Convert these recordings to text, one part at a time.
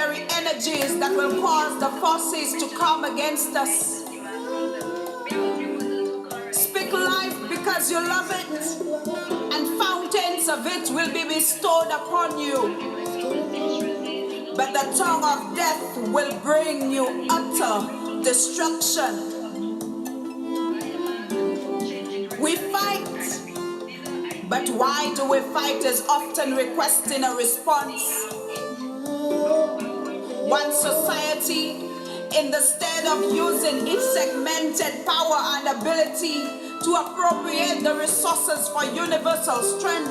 very energies that will cause the forces to come against us. Speak life because you love it, and fountains of it will be bestowed upon you. But the tongue of death will bring you utter destruction. We fight, but why do we fight is often requesting a response. One society, instead of using its segmented power and ability to appropriate the resources for universal strength,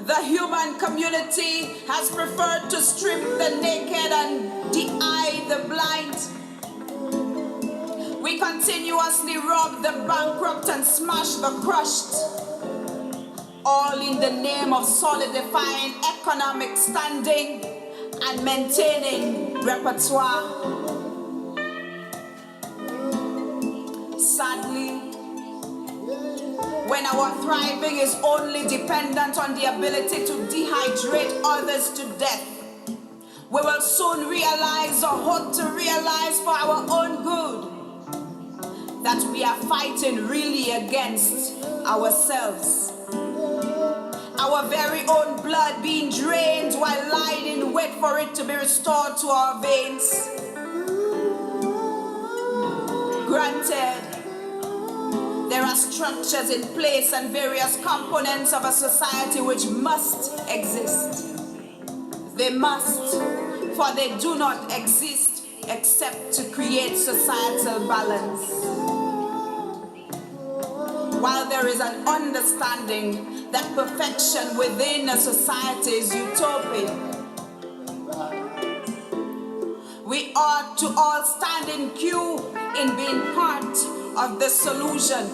the human community has preferred to strip the naked and de-eye the blind. We continuously rob the bankrupt and smash the crushed, all in the name of solidifying economic standing and maintaining repertoire. Sadly, when our thriving is only dependent on the ability to dehydrate others to death, we will soon realize, or hope to realize for our own good, that we are fighting really against ourselves. Our very own blood being drained while lying in wait for it to be restored to our veins. Granted, there are structures in place and various components of a society which must exist. They must, for they do not exist except to create societal balance. While there is an understanding that perfection within a society is utopian, we ought to all stand in queue in being part of the solution,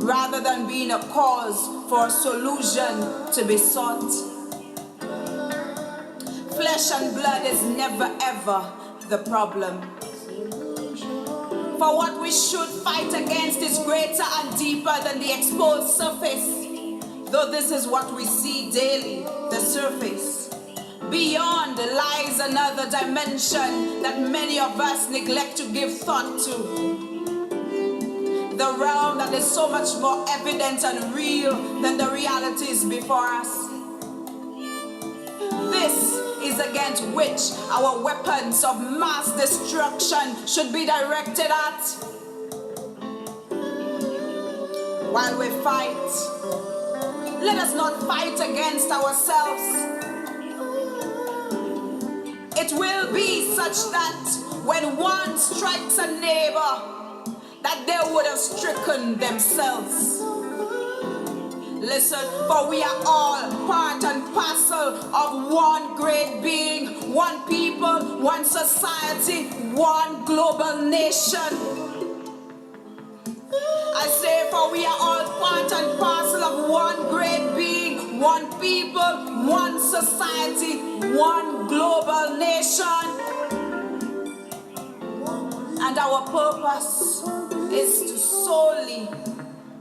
rather than being a cause for a solution to be sought. Flesh and blood is never ever the problem. For what we should fight against is greater and deeper than the exposed surface, though this is what we see daily, the surface. Beyond lies another dimension that many of us neglect to give thought to. The realm that is so much more evident and real than the realities before us. This is against which our weapons of mass destruction should be directed at. While we fight, let us not fight against ourselves. It will be such that when one strikes a neighbor, that they would have stricken themselves. Listen, for we are all part and parcel of one great being, one people, one society, one global nation. I say, for we are all part and parcel of one great being, one people, one society, one global nation. And our purpose is to solely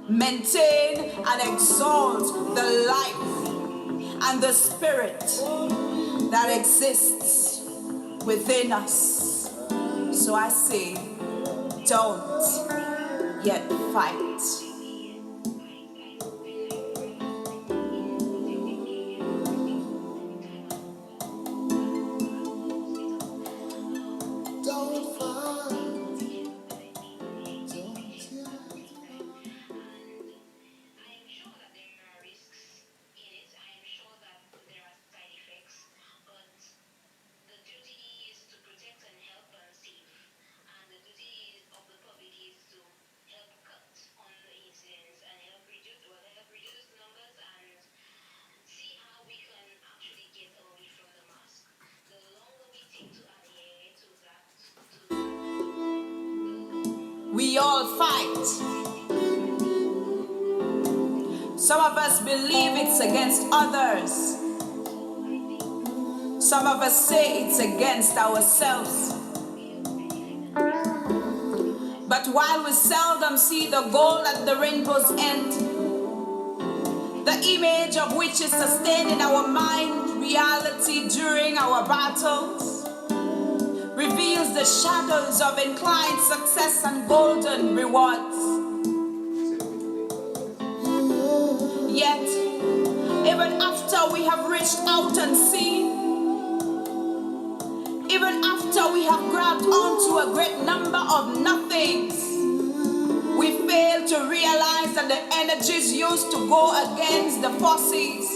maintain and exalt the life and the spirit that exists within us. So I say, don't yet fight. We all fight. Some of us believe it's against others. Some of us say it's against ourselves. But while we seldom see the goal at the rainbow's end, the image of which is sustained in our mind reality during our battles, reveals the shadows of inclined success and golden rewards. Yet, even after we have reached out and seen, even after we have grabbed onto a great number of nothings, we fail to realize that the energies used to go against the forces,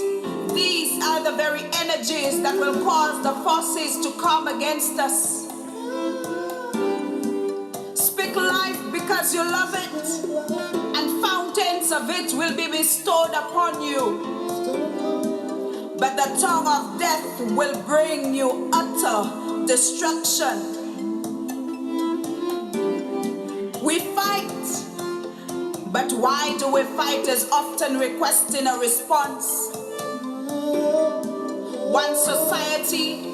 these are the very energies that will cause the forces to come against us. Speak life because you love it, and fountains of it will be bestowed upon you. But the tongue of death will bring you utter destruction. We fight, but why do we fight is often requesting a response. One society,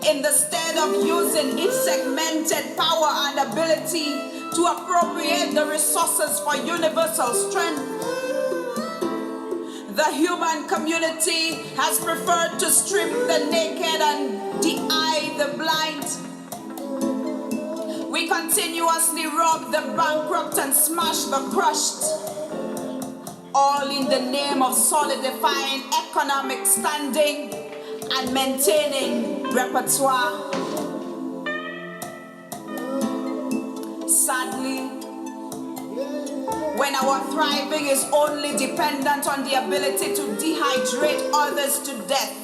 in the stead of using its segmented power and ability to appropriate the resources for universal strength, the human community has preferred to strip the naked and de-eye the blind. We continuously rob the bankrupt and smash the crushed, all in the name of solidifying economic standing and maintaining repertoire. Sadly, when our thriving is only dependent on the ability to dehydrate others to death,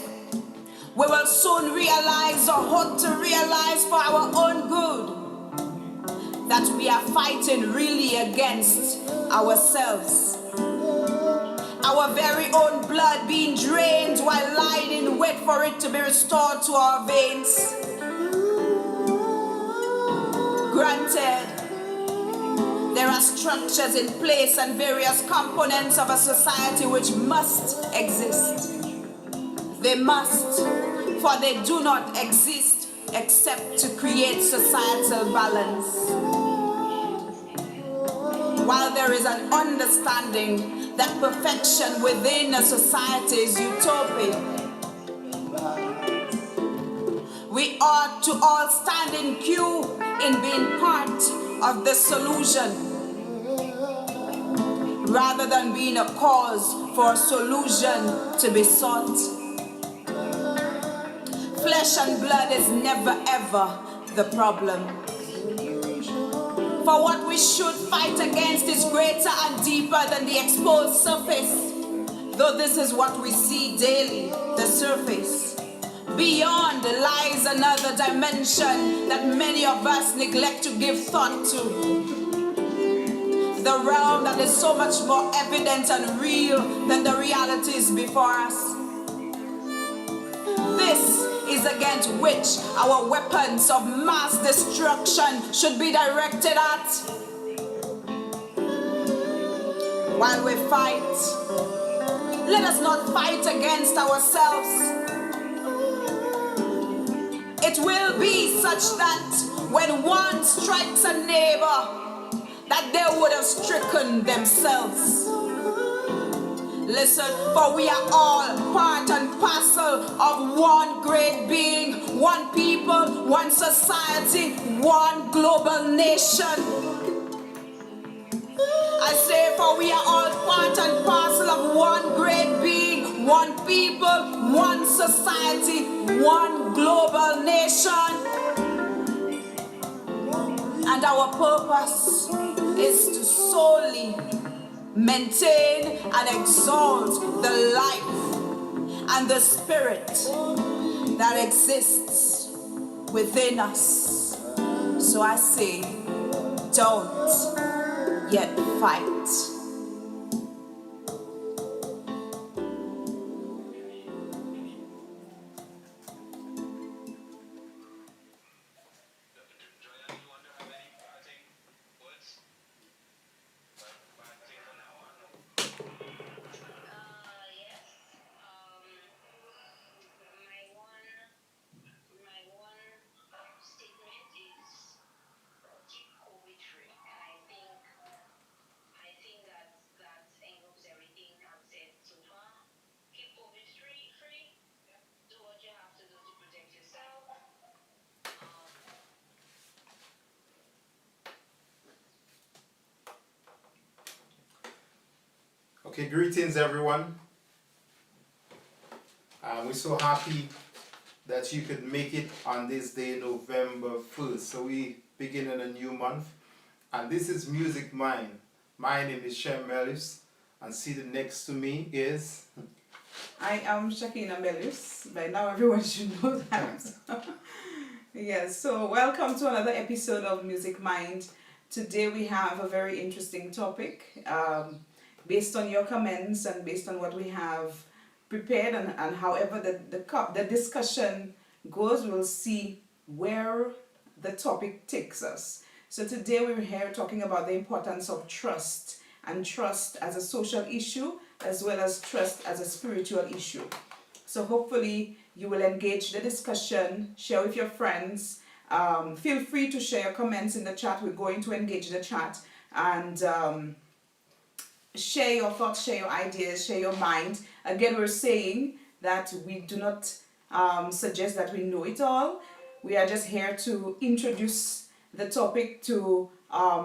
we will soon realize, or hope to realize for our own good, that we are fighting really against ourselves. Our very own blood being drained while lying in wait for it to be restored to our veins. Granted, there are structures in place and various components of a society which must exist. They must, for they do not exist except to create societal balance. While there is an understanding that perfection within a society is utopia, we ought to all stand in queue in being part of the solution, rather than being a cause for a solution to be sought. Flesh and blood is never ever the problem. For what we should fight against is greater and deeper than the exposed surface, though this is what we see daily, the surface. Beyond lies another dimension that many of us neglect to give thought to. The realm that is so much more evident and real than the realities before us. This is against which our weapons of mass destruction should be directed at. While we fight, let us not fight against ourselves. It will be such that when one strikes a neighbor, that they would have stricken themselves. Listen, for we are all part and parcel of one great being, one people, one society, one global nation. I say, for we are all part and parcel of one great being, one people, one society, one global nation. And our purpose is to solely maintain and exalt the life and the spirit that exists within us. So I say, don't yet fight. Okay, greetings everyone. We're so happy that you could make it on this day, November 1st. So we begin in a new month, and this is Muziq Mind. My name is Shem Meluce, and seated next to me is... I am Shem Meluce. By now everyone should know that. Yes, so welcome to another episode of Muziq Mind. Today we have a very interesting topic. Based on your comments and based on what we have prepared and however the discussion goes, we'll see where the topic takes us. So today we're here talking about the importance of trust, and trust as a social issue as well as trust as a spiritual issue. So hopefully you will engage the discussion, share with your friends. Feel free to share your comments in the chat. We're going to engage the chat and share your thoughts, share your ideas, share your mind. Again, we're saying that we do not suggest that we know it all. We are just here to introduce the topic to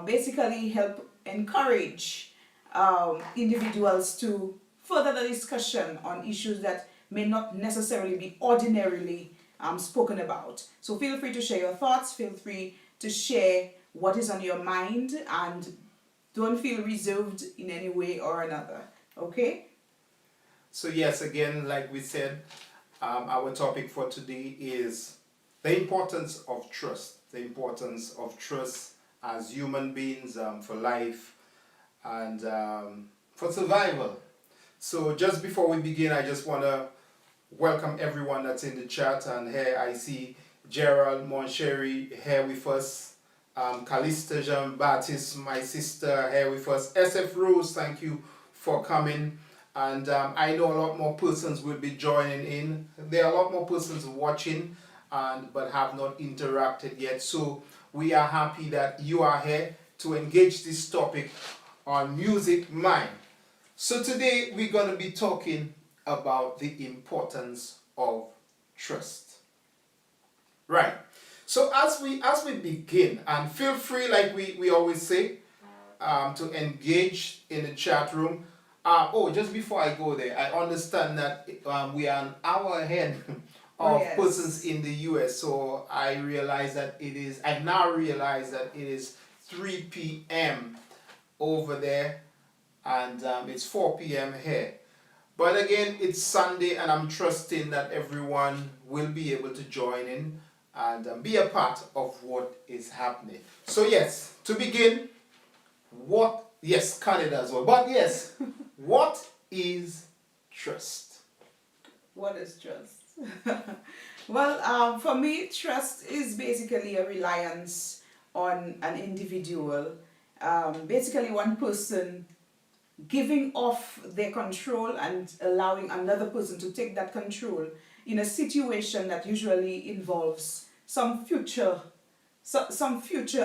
basically help encourage individuals to further the discussion on issues that may not necessarily be ordinarily spoken about. So feel free to share your thoughts, feel free to share what is on your mind, and don't feel reserved in any way or another, okay? So yes, again, like we said, our topic for today is the importance of trust. The importance of trust as human beings for life and for survival. So just before we begin, I just want to welcome everyone that's in the chat. And here I see Gerald Moncherry here with us. Calista Jean-Baptiste, my sister, here with us. SF Rose, thank you for coming. And I know a lot more persons will be joining in. There are a lot more persons watching but have not interacted yet. So we are happy that you are here to engage this topic on Muziq Mind. So today we're going to be talking about the importance of trust. Right. So as we begin, and feel free, like we always say, to engage in the chat room. Just before I go there, I understand that we are an hour ahead of persons in the US. So I now realize that it is 3 p.m. over there, and it's 4 p.m. here. But again, it's Sunday, and I'm trusting that everyone will be able to join in and be a part of what is happening. So yes, to begin, Canada as well. But yes, what is trust? What is trust? Well, for me, trust is basically a reliance on an individual. Basically, one person giving off their control and allowing another person to take that control in a situation that usually involves some future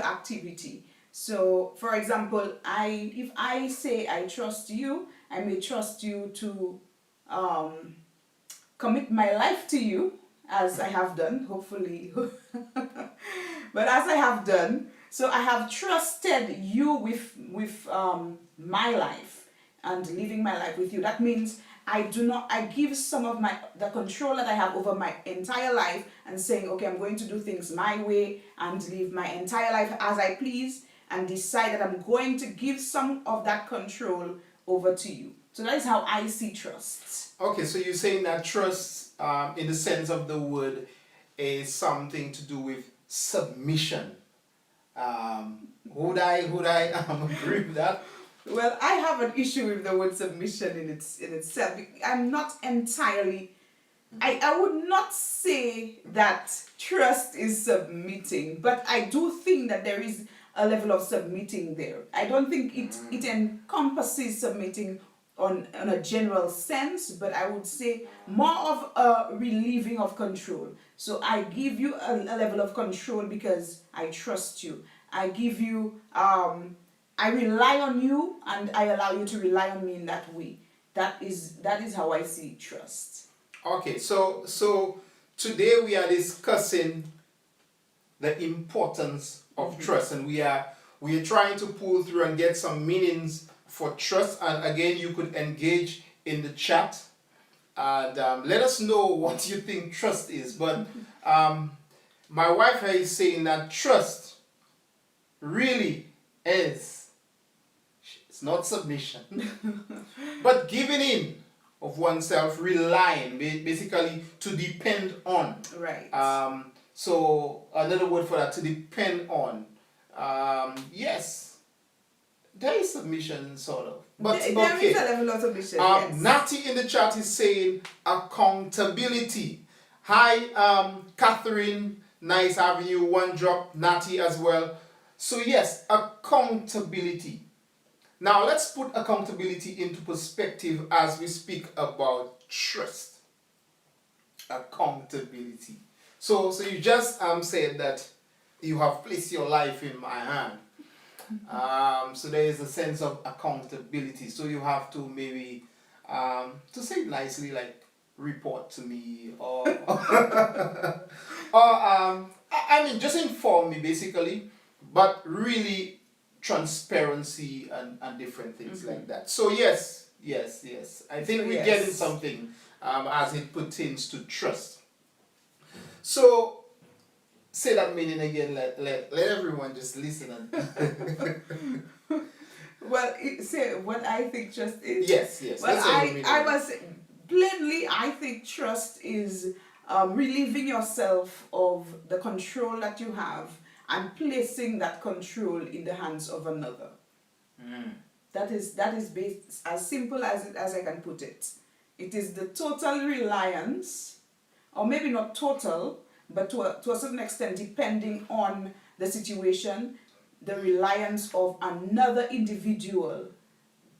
activity. So, for example, if I say I trust you, I may trust you to commit my life to you, as I have done, hopefully. But as I have done, so I have trusted you with my life and living my life with you. That means I give some of the control that I have over my entire life and saying, okay, I'm going to do things my way and live my entire life as I please, and decide that I'm going to give some of that control over to you. So that is how I see trust. Okay, so you're saying that trust, in the sense of the word, is something to do with submission. Would I agree with that? Well, I have an issue with the word submission in itself. I'm not entirely... I would not say that trust is submitting, but I do think that there is a level of submitting there. I don't think it encompasses submitting on a general sense, but I would say more of a relieving of control. So I give you a level of control because I trust you. I give you... I rely on you, and I allow you to rely on me in that way. That is how I see trust. Okay, so today we are discussing the importance of trust, and we are trying to pull through and get some meanings for trust. And again, you could engage in the chat and let us know what you think trust is. But my wife is saying that trust really is, it's not submission, but giving in of oneself, relying, basically to depend on. Right. So another word for that, to depend on. Yes, there is submission, sort of. But there is a level of submission. Yes. Natty in the chat is saying accountability. Hi, Catherine, nice having you. One drop, Natty as well. So yes, accountability. Now let's put accountability into perspective as we speak about trust. Accountability. So you just said that you have placed your life in my hand. So there is a sense of accountability. So you have to maybe, to say it nicely, like report to me or, I mean, just inform me basically, but really transparency and different things like that. So yes. I think we're getting something as it pertains to trust. So say that meaning again. Let everyone just listen. Well, say what I think trust is. Yes. Well, I must say, plainly, I think trust is relieving yourself of the control that you have and placing that control in the hands of another. That is based, as simple as I can put it. It is the total reliance, or maybe not total, but to a certain extent, depending on the situation, the reliance of another individual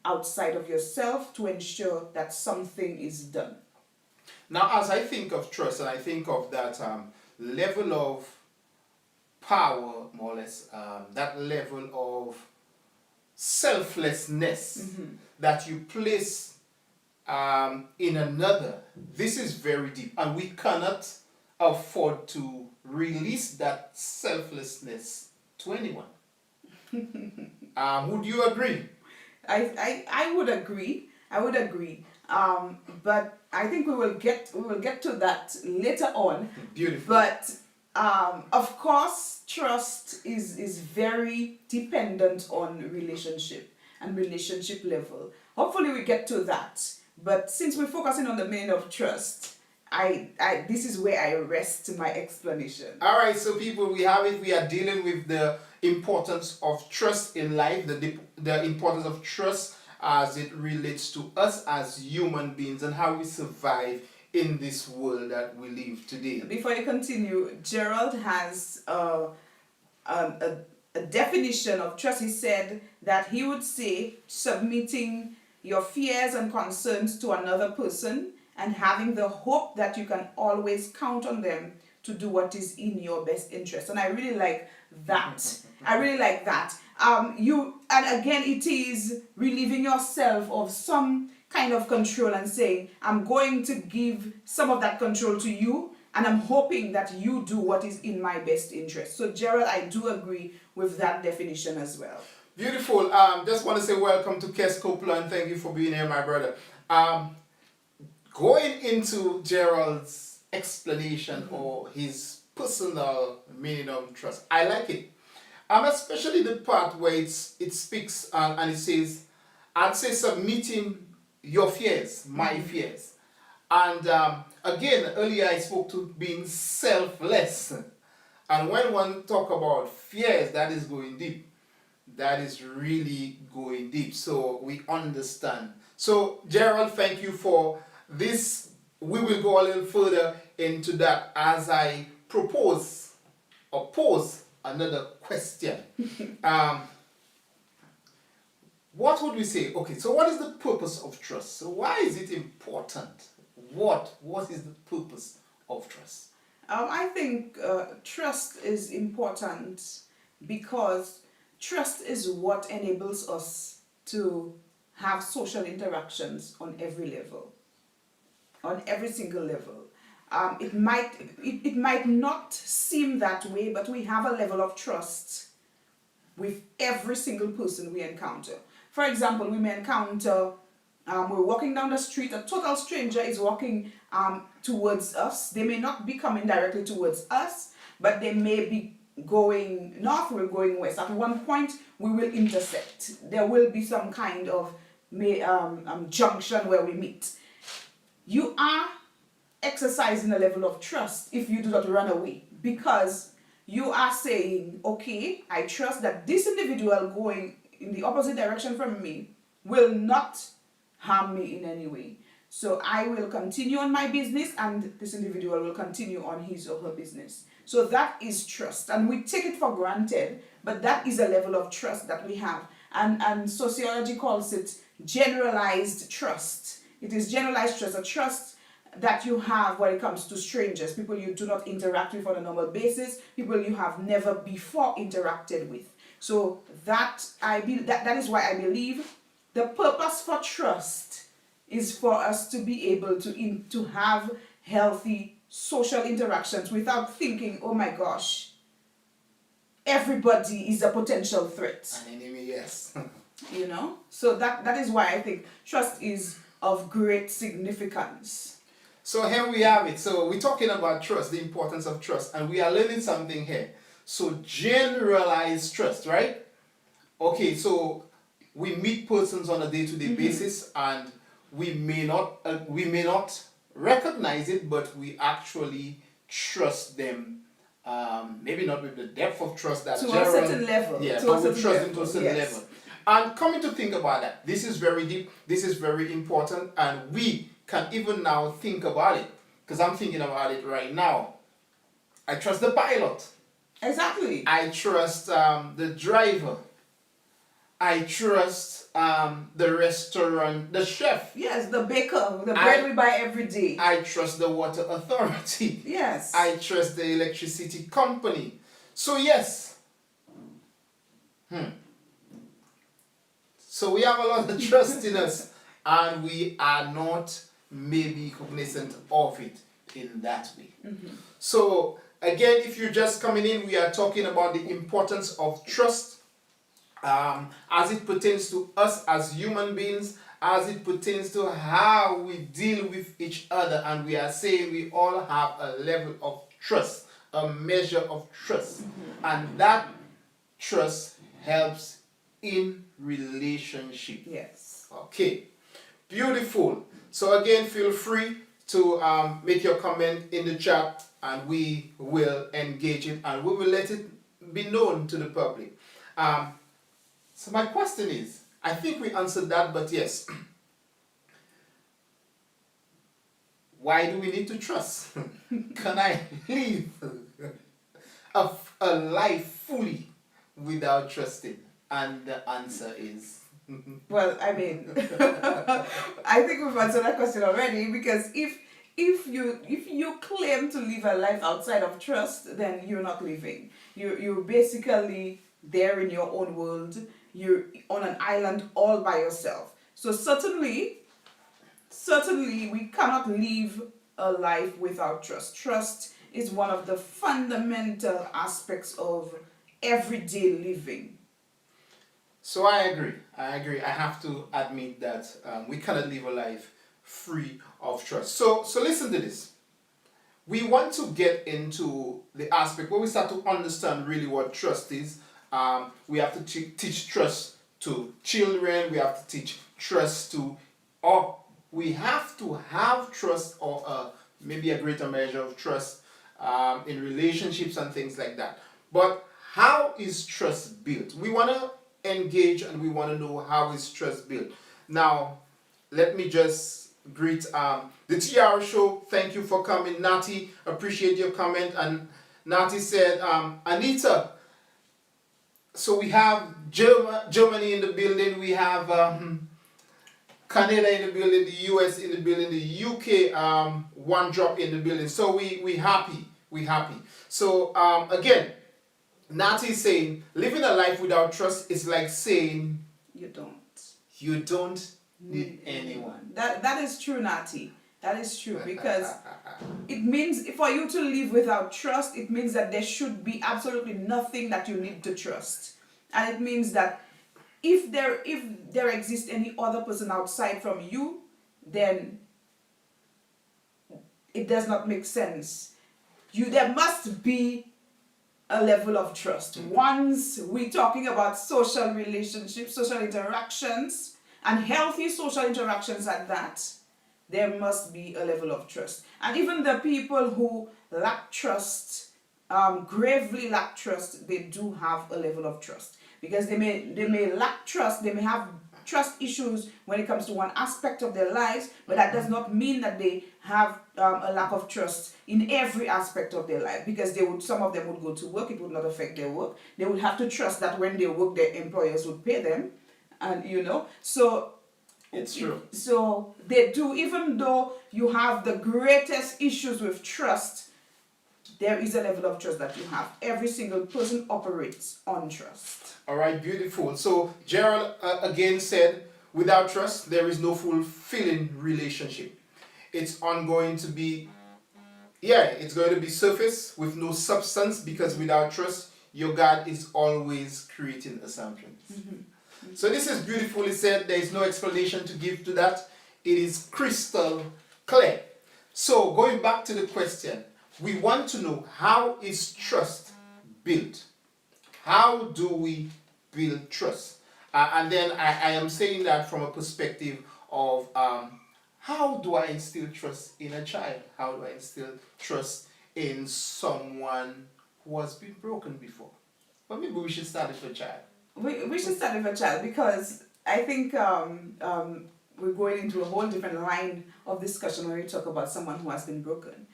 outside of yourself to ensure that something is done. Now, as I think of trust, and I think of that level of power, more or less, that level of selflessness that you place in another, this is very deep, and we cannot afford to release that selflessness to anyone. Would you agree? I would agree. But I think we will get to that later on. Beautiful. But of course, trust is very dependent on relationship and relationship level. Hopefully we get to that. But since we're focusing on the meaning of trust, this is where I rest my explanation. All right, so people, we have it. We are dealing with the importance of trust in life, the importance of trust as it relates to us as human beings and how we survive in this world that we live today. Before you continue, Gerald has a definition of trust. He said that he would say submitting your fears and concerns to another person and having the hope that you can always count on them to do what is in your best interest. And I really like that. And again, it is relieving yourself of some kind of control and saying, I'm going to give some of that control to you, and I'm hoping that you do what is in my best interest. So Gerald, I do agree with that definition as well. Beautiful. Just want to say welcome to Kes Coppola and thank you for being here, my brother. Going into Gerald's explanation or his personal meaning of trust, I like it. Especially the part where it speaks and it says, I'd say submitting your fears, my fears. And again, earlier I spoke to being selfless. And when one talk about fears, that is going deep. That is really going deep. So we understand. So Gerald, thank you for this. We will go a little further into that as I propose or pose another question. What would we say? Okay, so what is the purpose of trust? So why is it important? What is the purpose of trust? I think trust is important because trust is what enables us to have social interactions on every level, on every single level. It might not seem that way, but we have a level of trust with every single person we encounter. For example, we may encounter, we're walking down the street, a total stranger is walking towards us. They may not be coming directly towards us, but they may be going north, we're going west. At one point, we will intersect. There will be some kind of junction where we meet. You are exercising a level of trust if you do not run away, because you are saying, okay, I trust that this individual going in the opposite direction from me will not harm me in any way. So I will continue on my business and this individual will continue on his or her business. So that is trust, and we take it for granted, but that is a level of trust that we have. And sociology calls it generalized trust. It is generalized trust, a trust that you have when it comes to strangers, people you do not interact with on a normal basis, people you have never before interacted with. So that is why I believe the purpose for trust is for us to be able to have healthy social interactions without thinking, oh my gosh, everybody is a potential threat. An enemy, yes. You know? So that is why I think trust is of great significance. So here we have it. So we're talking about trust, the importance of trust, and we are learning something here. So generalized trust, right? Okay, so we meet persons on a day-to-day basis, and we may not recognize it, but we actually trust them. Maybe not with the depth of trust that to a certain level. Yeah, but we trust them to a certain level. And coming to think about that, this is very deep. This is very important, and we can even now think about it, because I'm thinking about it right now. I trust the pilot. Exactly. I trust the driver. I trust the restaurant, the chef. Yes, the baker, the bread we buy every day. I trust the water authority. Yes. I trust the electricity company. So yes. So we have a lot of trust in us, and we are not maybe cognizant of it in that way. So again, if you're just coming in, we are talking about the importance of trust as it pertains to us as human beings, as it pertains to how we deal with each other, and we are saying we all have a level of trust, a measure of trust, and that trust helps in relationship. Yes. Okay, beautiful. So again, feel free to make your comment in the chat, and we will engage it, and we will let it be known to the public. So my question is, I think we answered that, but yes. Why do we need to trust? Can I live a life fully without trusting? And the answer is... Well, I mean, I think we've answered that question already, because if you claim to live a life outside of trust, then you're not living. You're basically there in your own world. You're on an island all by yourself. So certainly we cannot live a life without trust. Trust is one of the fundamental aspects of everyday living. So I agree. I have to admit that we cannot live a life free of trust. So listen to this. We want to get into the aspect where we start to understand really what trust is. We have to teach trust to children. We have to teach trust to, or we have to have trust, or maybe a greater measure of trust in relationships and things like that. But how is trust built? We want to engage, and we want to know how is trust built. Now, let me just greet the TR show. Thank you for coming, Nati. Appreciate your comment. And Nati said, Anita, so we have Germany in the building, we have Canada in the building, the US in the building, the UK one drop in the building. So we happy. So again, Nati is saying, living a life without trust is like saying you don't need anyone. That is true, Nati. That is true, because it means for you to live without trust, it means that there should be absolutely nothing that you need to trust. And it means that if there exists any other person outside from you, then it does not make sense. There must be a level of trust. Once we're talking about social relationships, social interactions, and healthy social interactions at that, there must be a level of trust. And even the people who lack trust, gravely lack trust, they do have a level of trust. Because they may lack trust, they may have trust issues when it comes to one aspect of their lives, but that does not mean that they have a lack of trust in every aspect of their life, because some of them would go to work, it would not affect their work. They would have to trust that when they work, their employers would pay them, and so it's true. So they do, even though you have the greatest issues with trust, there is a level of trust that you have. Every single person operates on trust. All right, beautiful. So Gerald again said, without trust, there is no fulfilling relationship. It's going to be surface with no substance, because without trust, your God is always creating assumptions. So this is beautifully said. There is no explanation to give to that. It is crystal clear. So going back to the question, we want to know, how is trust built? How do we build trust? And then I am saying that from a perspective of how do I instill trust in a child? How do I instill trust in someone who has been broken before? But maybe we should start with a child. We should start with a child, because I think we're going into a whole different line of discussion when we talk about someone who has been broken.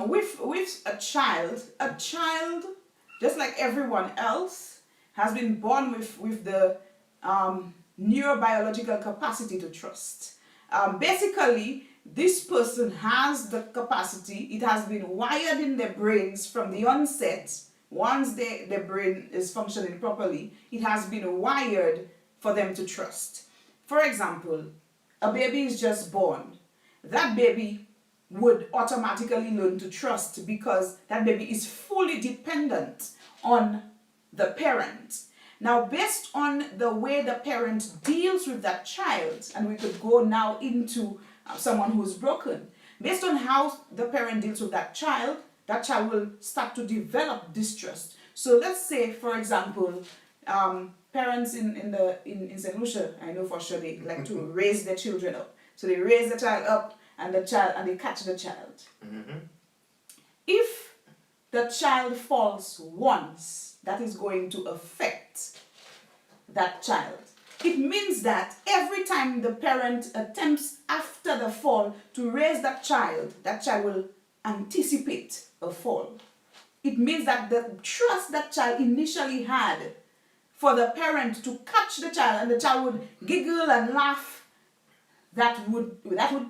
With a child, just like everyone else, has been born with the neurobiological capacity to trust. Basically, this person has the capacity, it has been wired in their brains from the onset. Once their brain is functioning properly, it has been wired for them to trust. For example, a baby is just born. That baby would automatically learn to trust, because that baby is fully dependent on the parent. Now, based on the way the parent deals with that child, and we could go now into someone who's broken, based on how the parent deals with that child will start to develop distrust. So let's say, for example, parents in St. Lucia, I know for sure they like to raise their children up. So they raise the child up, and they catch the child. If the child falls once, that is going to affect that child. It means that every time the parent attempts after the fall to raise that child will anticipate a fall. It means that the trust that child initially had for the parent to catch the child, and the child would giggle and laugh, that would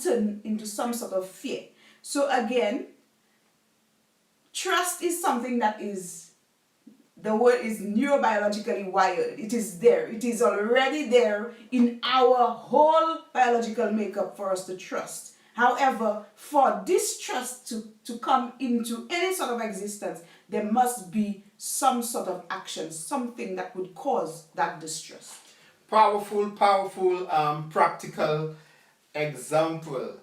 turn into some sort of fear. So again, trust is something that is, the word is neurobiologically wired. It is there. It is already there in our whole biological makeup for us to trust. However, for this trust to come into any sort of existence, there must be some sort of action, something that would cause that distrust. Powerful, practical example.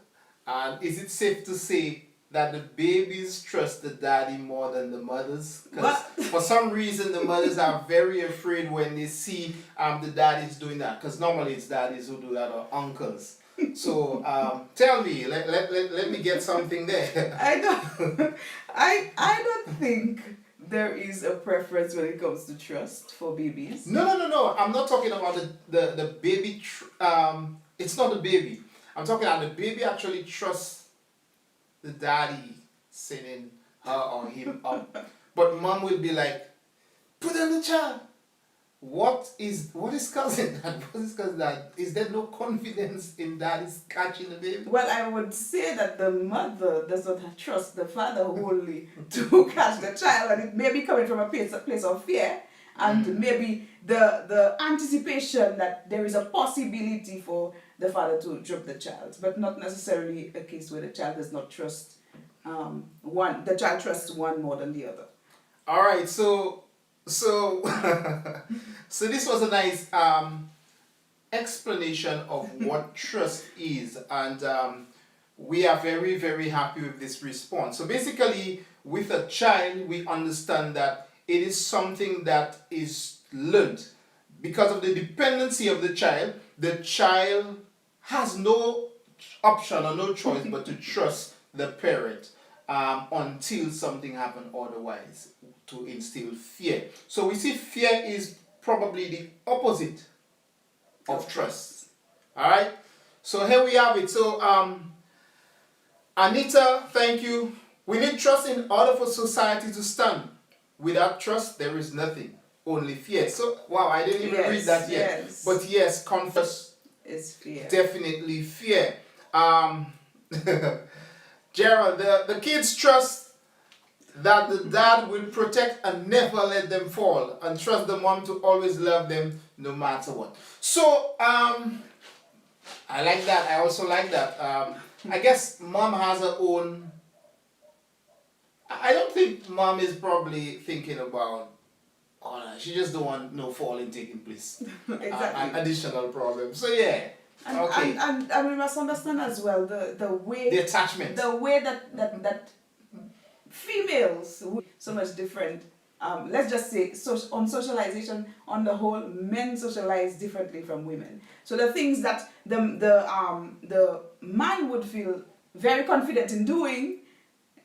And is it safe to say that the babies trust the daddy more than the mothers? Because for some reason the mothers are very afraid when they see the daddies doing that. Because normally it's daddies who do that, or uncles. So tell me, let me get something there. I don't think there is a preference when it comes to trust for babies. No. I'm not talking about the baby. It's not the baby. I'm talking about the baby actually trusts the daddy sending her or him up. But mom will be like, put on the child. What is causing that? What is causing that? Is there no confidence in daddy's catching the baby? Well, I would say that the mother does not trust the father wholly to catch the child, and it may be coming from a place of fear, and maybe the anticipation that there is a possibility for the father to drop the child, but not necessarily a case where the child does not trust the child trusts one more than the other. All right, so So, so this was a nice explanation of what trust is, and we are very, very happy with this response. So basically, with a child, we understand that it is something that is learned because of the dependency of the child. The child has no option or no choice but to trust the parent until something happens otherwise, to instill fear. So we see fear is probably the opposite of trust. All right. So here we have it. So Anita, thank you. We need trust in order for society to stand. Without trust, there is nothing, only fear. So wow, I didn't even read that yet. Yes. But yes, confess It's fear. definitely fear. Gerald, the kids trust that the dad will protect and never let them fall, and trust the mom to always love them no matter what. So I like that. I also like that. I guess mom has her own. I don't think mom is probably thinking about. Oh, no, she just don't want no falling taking place. Exactly. An additional problem. So yeah. And, Okay. and we must understand as well the way The attachment. the way that females would so much different. Let's just say on socialization on the whole, men socialize differently from women. So the things that the man would feel very confident in doing,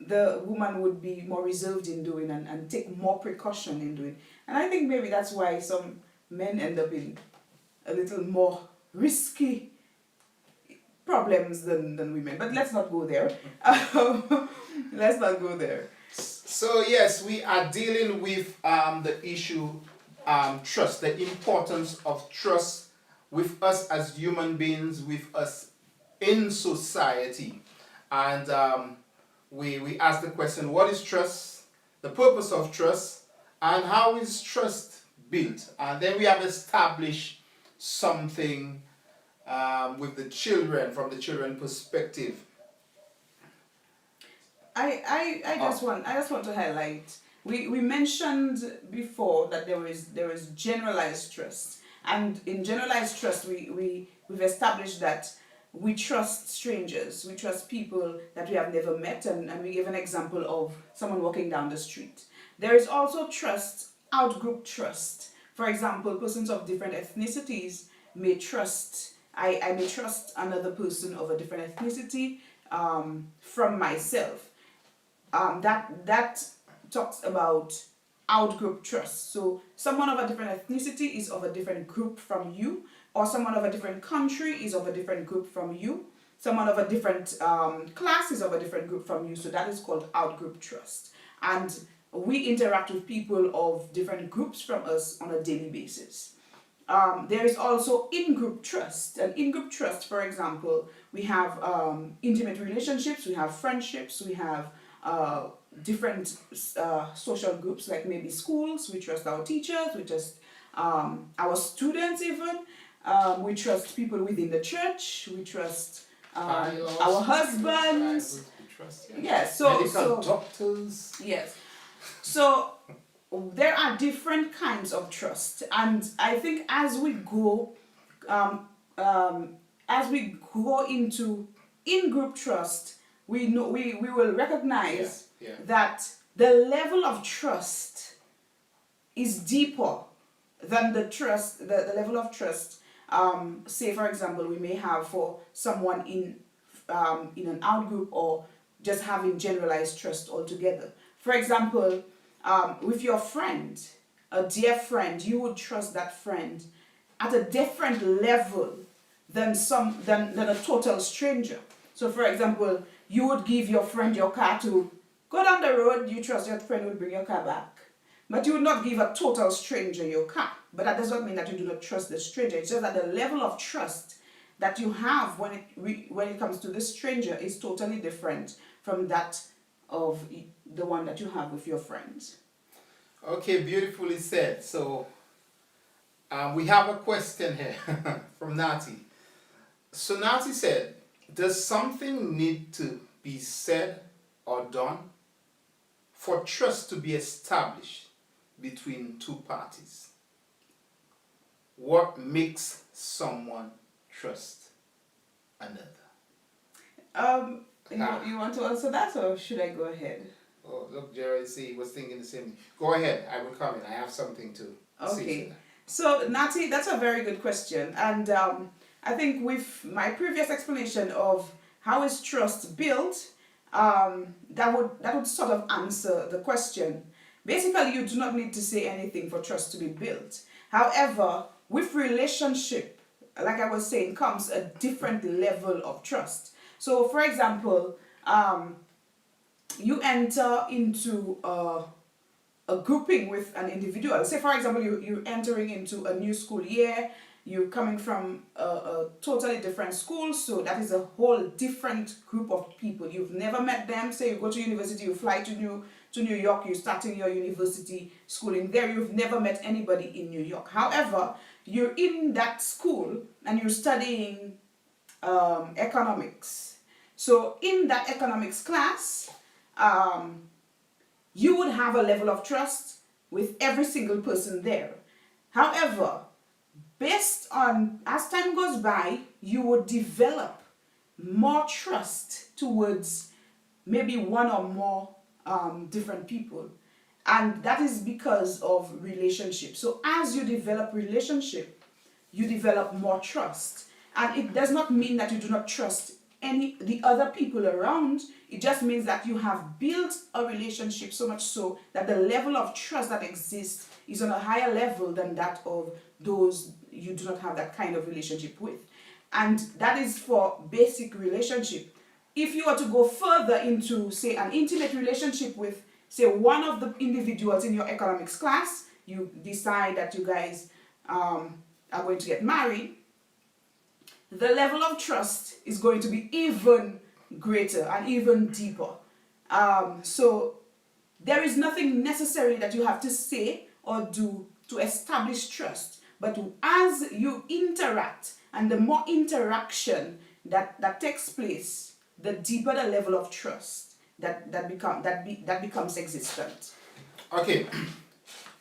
the woman would be more reserved in doing and take more precaution in doing. And I think maybe that's why some men end up in a little more risky problems than women. But let's not go there. Let's not go there. So yes, we are dealing with the issue trust, the importance of trust with us as human beings, with us in society. And we ask the question, what is trust? The purpose of trust, and how is trust built? And then we have established something with the children, from the children perspective. I just want to highlight, we mentioned before that there is generalized trust, and in generalized trust we've established that we trust strangers, we trust people that we have never met, and we give an example of someone walking down the street. There is also trust, outgroup trust. For example, persons of different ethnicities may trust, I may trust another person of a different ethnicity from myself. That talks about outgroup trust. So someone of a different ethnicity is of a different group from you, or someone of a different country is of a different group from you. Someone of a different class is of a different group from you. So that is called outgroup trust. And we interact with people of different groups from us on a daily basis. There is also in-group trust. And in-group trust, for example, we have intimate relationships, we have friendships, we have different social groups, like maybe schools. We trust our teachers, we trust our students even. We trust people within the church, we trust our husbands. Yes, so doctors. yes. So there are different kinds of trust, and I think as we go into in-group trust, we will recognize that the level of trust is deeper than the level of trust. Say for example, we may have for someone in an outgroup, or just having generalized trust altogether. For example, with your friend, a dear friend, you would trust that friend at a different level than a total stranger. So for example, you would give your friend your car to go down the road, you trust your friend would bring your car back. But you would not give a total stranger your car. But that does not mean that you do not trust the stranger. It's just that the level of trust that you have when it comes to this stranger is totally different from that of the one that you have with your friends. Okay, beautifully said. So we have a question here from Nati. So Nati said, does something need to be said or done for trust to be established between two parties. What makes someone trust another? You want to answer that, or should I go ahead? Oh, look, Jerry, see, he was thinking the same. Go ahead. I will comment. I have something to say to Okay. that. So, Nati, that's a very good question. And I think with my previous explanation of how is trust built, that would sort of answer the question. Basically, you do not need to say anything for trust to be built. However, with relationship, like I was saying, comes a different level of trust. So, for example, you enter into a grouping with an individual. Say, for example, you're entering into a new school year, you're coming from a totally different school, so that is a whole different group of people. You've never met them. Say you go to university, you fly to New York, you're starting your university schooling there, you've never met anybody in New York. However, you're in that school and you're studying economics. So in that economics class, you would have a level of trust with every single person there. However, based on as time goes by, you would develop more trust towards maybe one or more different people. And that is because of relationship. So as you develop relationship, you develop more trust. And it does not mean that you do not trust the other people around. It just means that you have built a relationship so much so that the level of trust that exists is on a higher level than that of those you do not have that kind of relationship with. And that is for basic relationship. If you were to go further into, say, an intimate relationship with, say, one of the individuals in your economics class, you decide that you guys are going to get married, the level of trust is going to be even greater and even deeper. So there is nothing necessary that you have to say or do to establish trust. But as you interact, and the more interaction that takes place, the deeper the level of trust that becomes existent. Okay,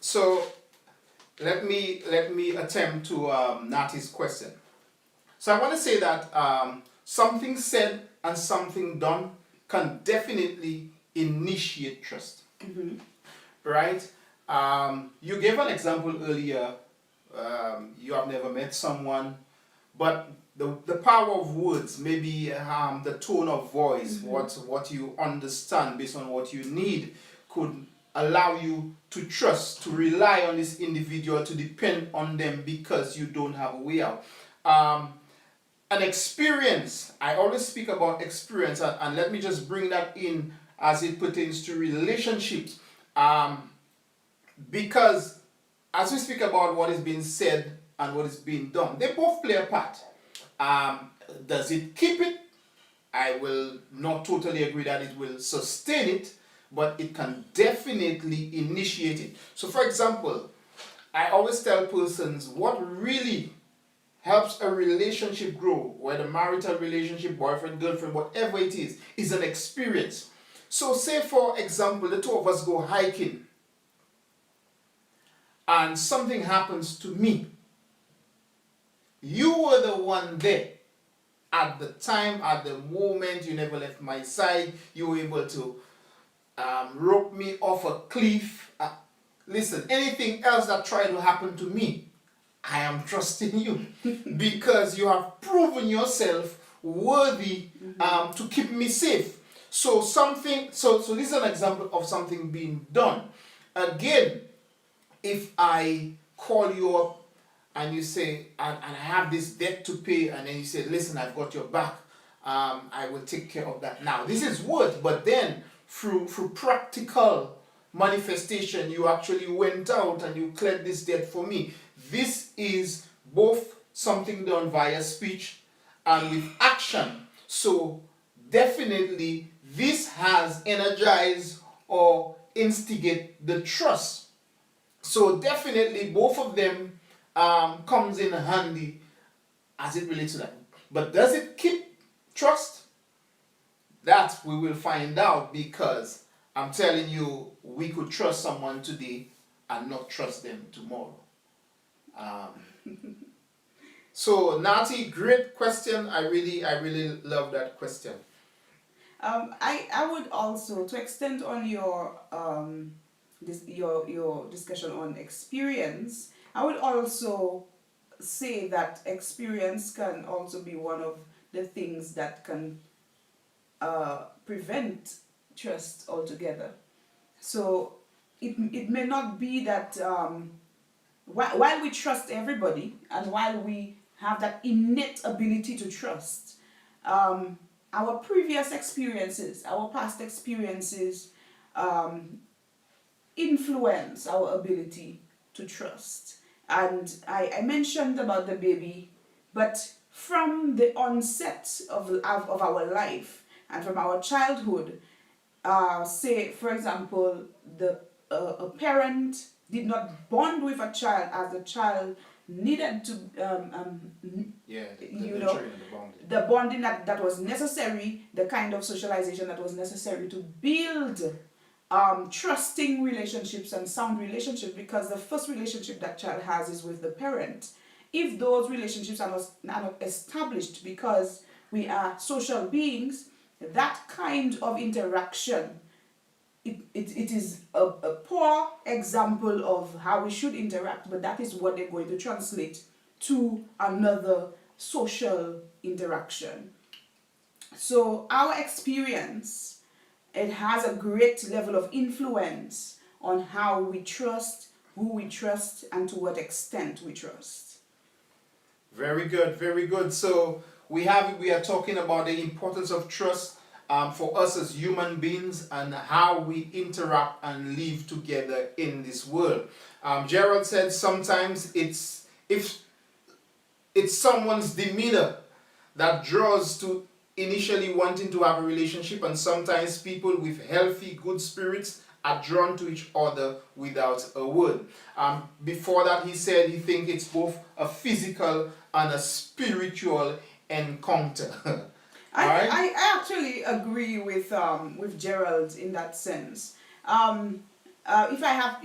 so let me attempt to Nati's question. So I want to say that something said and something done can definitely initiate trust. Mm-hmm. Right? You gave an example earlier. You have never met someone, but the power of words, maybe the tone of voice, Mm-hmm. what you understand based on what you need, could allow you to trust, to rely on this individual, to depend on them because you don't have a way out. An experience, I always speak about experience, and let me just bring that in as it pertains to relationships. Because as we speak about what is being said and what is being done, they both play a part. Does it keep it? I will not totally agree that it will sustain it, but it can definitely initiate it. So, for example, I always tell persons what really helps a relationship grow, whether marital relationship, boyfriend, girlfriend, whatever it is an experience. So say for example, the two of us go hiking and something happens to me. You were the one there at the time, at the moment. You never left my side. You were able to rope me off a cliff. Listen, anything else that tried to happen to me, I am trusting you because you have proven yourself worthy to keep me safe. So this is an example of something being done. Again, if I call you up and you say, and I have this debt to pay, and then you say, listen, I've got your back, I will take care of that. Now, this is words, but then through practical manifestation, you actually went out and you cleared this debt for me. This is both something done via speech and with action. So definitely this has energized or instigate the trust. So definitely both of them comes in handy as it relates to that. But does it keep trust? That we will find out, because I'm telling you, we could trust someone today and not trust them tomorrow? So Nati, great question. I really love that question. I would also, to extend on your your discussion on experience, I would also say that experience can also be one of the things that can prevent trust altogether. So it may not be that while we trust everybody and while we have that innate ability to trust, our previous experiences, our past experiences, influence our ability to trust. And I mentioned about the baby, but from the onset of our life and from our childhood, say, for example, a parent did not bond with a child as the child needed to, the bonding that was necessary, the kind of socialization that was necessary to build trusting relationships and sound relationships, because the first relationship that child has is with the parent. If those relationships are not established, because we are social beings, that kind of interaction, it is a poor example of how we should interact, but that is what they're going to translate to another social interaction. So our experience, it has a great level of influence on how we trust, who we trust, and to what extent we trust. Very good, very good. So we are talking about the importance of trust for us as human beings and how we interact and live together in this world. Gerald said sometimes it's someone's demeanor that draws to initially wanting to have a relationship, and sometimes people with healthy, good spirits are drawn to each other without a word. Before that, he said he thinks it's both a physical and a spiritual encounter. I actually agree with Gerald in that sense. If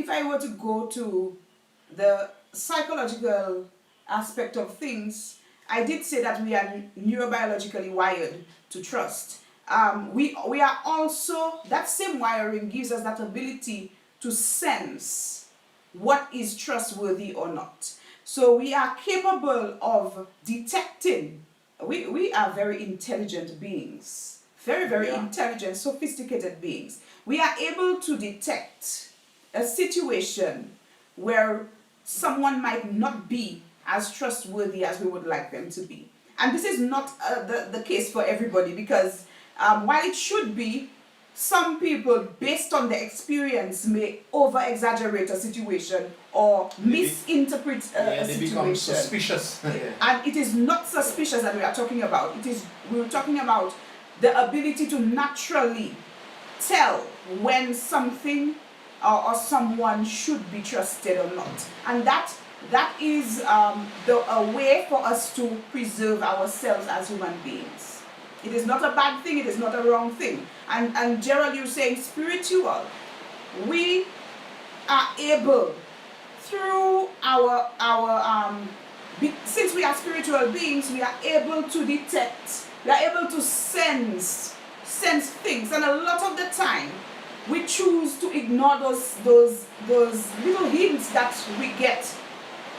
I were to go to the psychological aspect of things, I did say that we are neurobiologically wired to trust. We are also, that same wiring gives us that ability to sense what is trustworthy or not. So we are capable of detecting. We are very intelligent beings, very intelligent, sophisticated beings. We are able to detect a situation where someone might not be as trustworthy as we would like them to be. And this is not the case for everybody, because while it should be, some people, based on the experience, may over-exaggerate a situation or misinterpret a situation. They become suspicious. And it is not suspicious that we are talking about. We're talking about the ability to naturally tell when something or someone should be trusted or not. And that is a way for us to preserve ourselves as human beings. It is not a bad thing, it is not a wrong thing. And Gerald, you're saying spiritual. We are able, through since we are spiritual beings, we are able to detect, we are able to sense things. And a lot of the time, we choose to ignore those little hints that we get,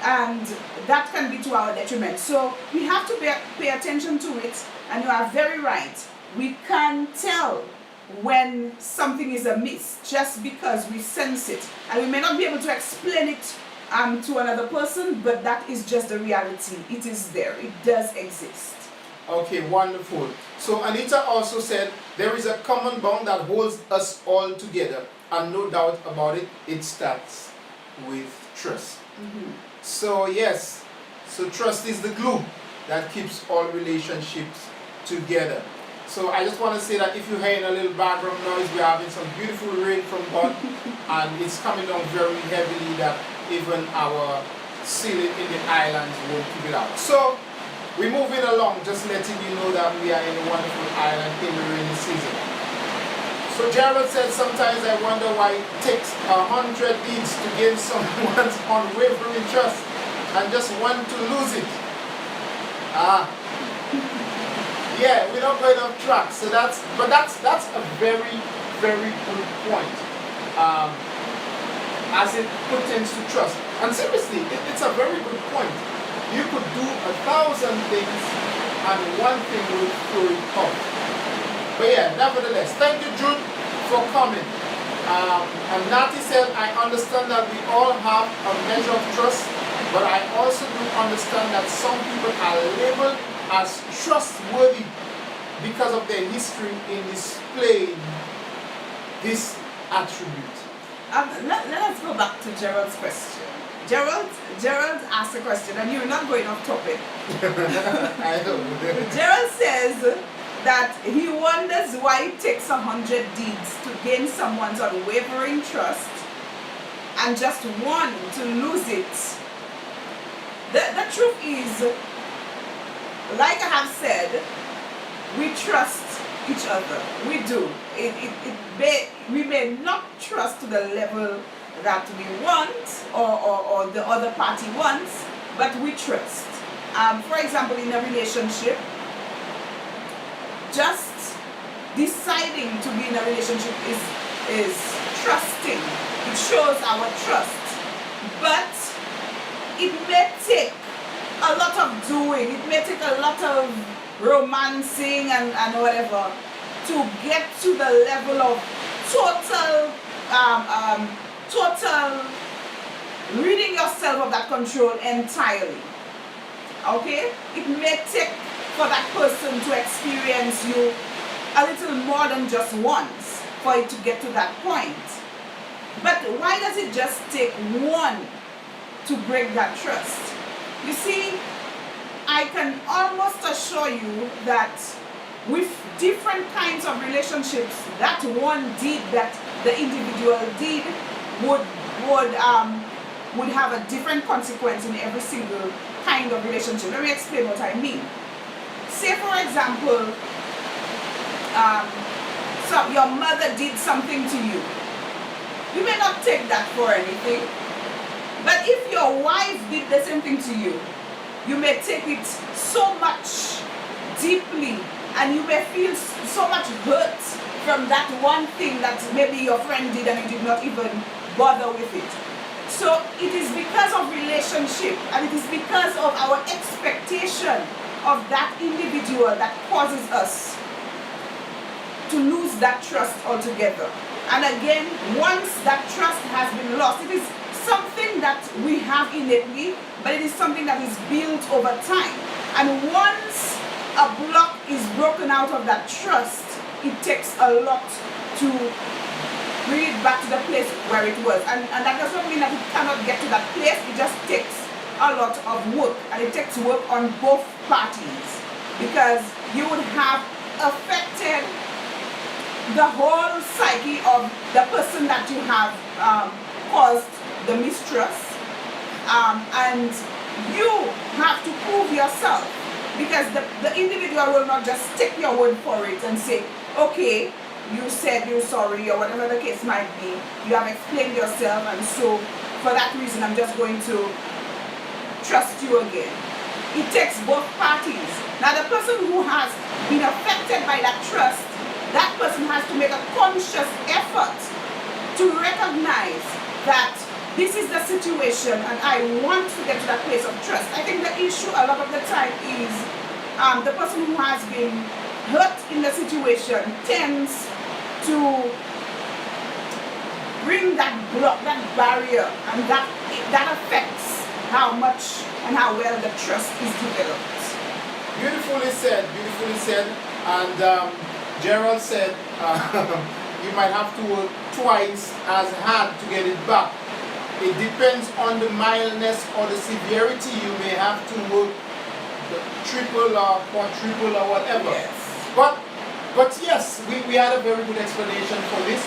and that can be to our detriment. So we have to pay attention to it, and you are very right. We can tell when something is amiss just because we sense it, and we may not be able to explain it to another person, but that is just the reality. It is there. It does exist. Okay, wonderful. So Anita also said there is a common bond that holds us all together, and no doubt about it, it starts with trust. Mm-hmm. So yes, so trust is the glue that keeps all relationships together. So I just want to say that if you're hearing a little background noise, we're having some beautiful rain from God, and it's coming down very heavily that even our ceiling in the islands won't keep it out. So we're moving along, just letting you know that we are in a wonderful island in the rainy season. So Gerald said, sometimes I wonder why it takes 100 deeds to gain someone's unwavering trust and just one to lose it. Yeah, we're not going off track. So that's a very, very good point. As it pertains to trust. And seriously, it's a very good point. You could do 1,000 things and one thing will throw it off. But yeah, nevertheless, thank you, Jude, for coming. And Nati said, I understand that we all have a measure of trust, but I also do understand that some people are labeled as trustworthy because of their history in displaying this attribute. Let us go back to Gerald's question. Gerald asked a question, and you're not going off topic. I know. Gerald says that he wonders why it takes 100 deeds to gain someone's unwavering trust and just one to lose it. The truth is, like I have said, we trust each other. We do. We may not trust to the level that we want or the other party wants, but we trust. For example, in a relationship, just deciding to be in a relationship is trusting. It shows our trust. But it may take a lot of doing. It may take a lot of romancing and whatever to get to the level of total ridding yourself of that control entirely. Okay? It may take for that person to experience you a little more than just once for it to get to that point. But why does it just take one to break that trust? You see, I can almost assure you that with different kinds of relationships, that one deed that the individual did would have a different consequence in every single kind of relationship. Let me explain what I mean. Say, for example, so your mother did something to you. You may not take that for anything, but if your wife did the same thing to you, you may take it so much deeply, and you may feel so much hurt from that one thing that maybe your friend did and you did not even bother with it. So it is because of relationship, and it is because of our expectation of that individual that causes us to lose that trust altogether. And again, once that trust has been lost, it is something that we have innately, but it is something that is built over time. And once a block is broken out of that trust, it takes a lot to bring it back to the place where it was. And that does not mean that it cannot get to that place. It just takes a lot of work, and it takes work on both parties, because you would have affected the whole psyche of the person that you have caused the mistrust, and you have to prove yourself, because the individual will not just take your word for it and say, okay, you said you're sorry, or whatever the case might be, you have explained yourself, and so for that reason I'm just going to trust you again. It takes both parties. Now the person who has been affected by that trust, that person has to make a conscious effort to recognize that this is the situation and I want to get to that place of trust. I think the issue a lot of the time is the person who has been hurt in the situation tends to bring that block, that barrier, and that affects how much and how well the trust is developed. Beautifully said, beautifully said. And Gerald said you might have to work twice as hard to get it back. It depends on the mildness or the severity. You may have to work triple or quadruple or whatever. Yes. But yes, we had a very good explanation for this.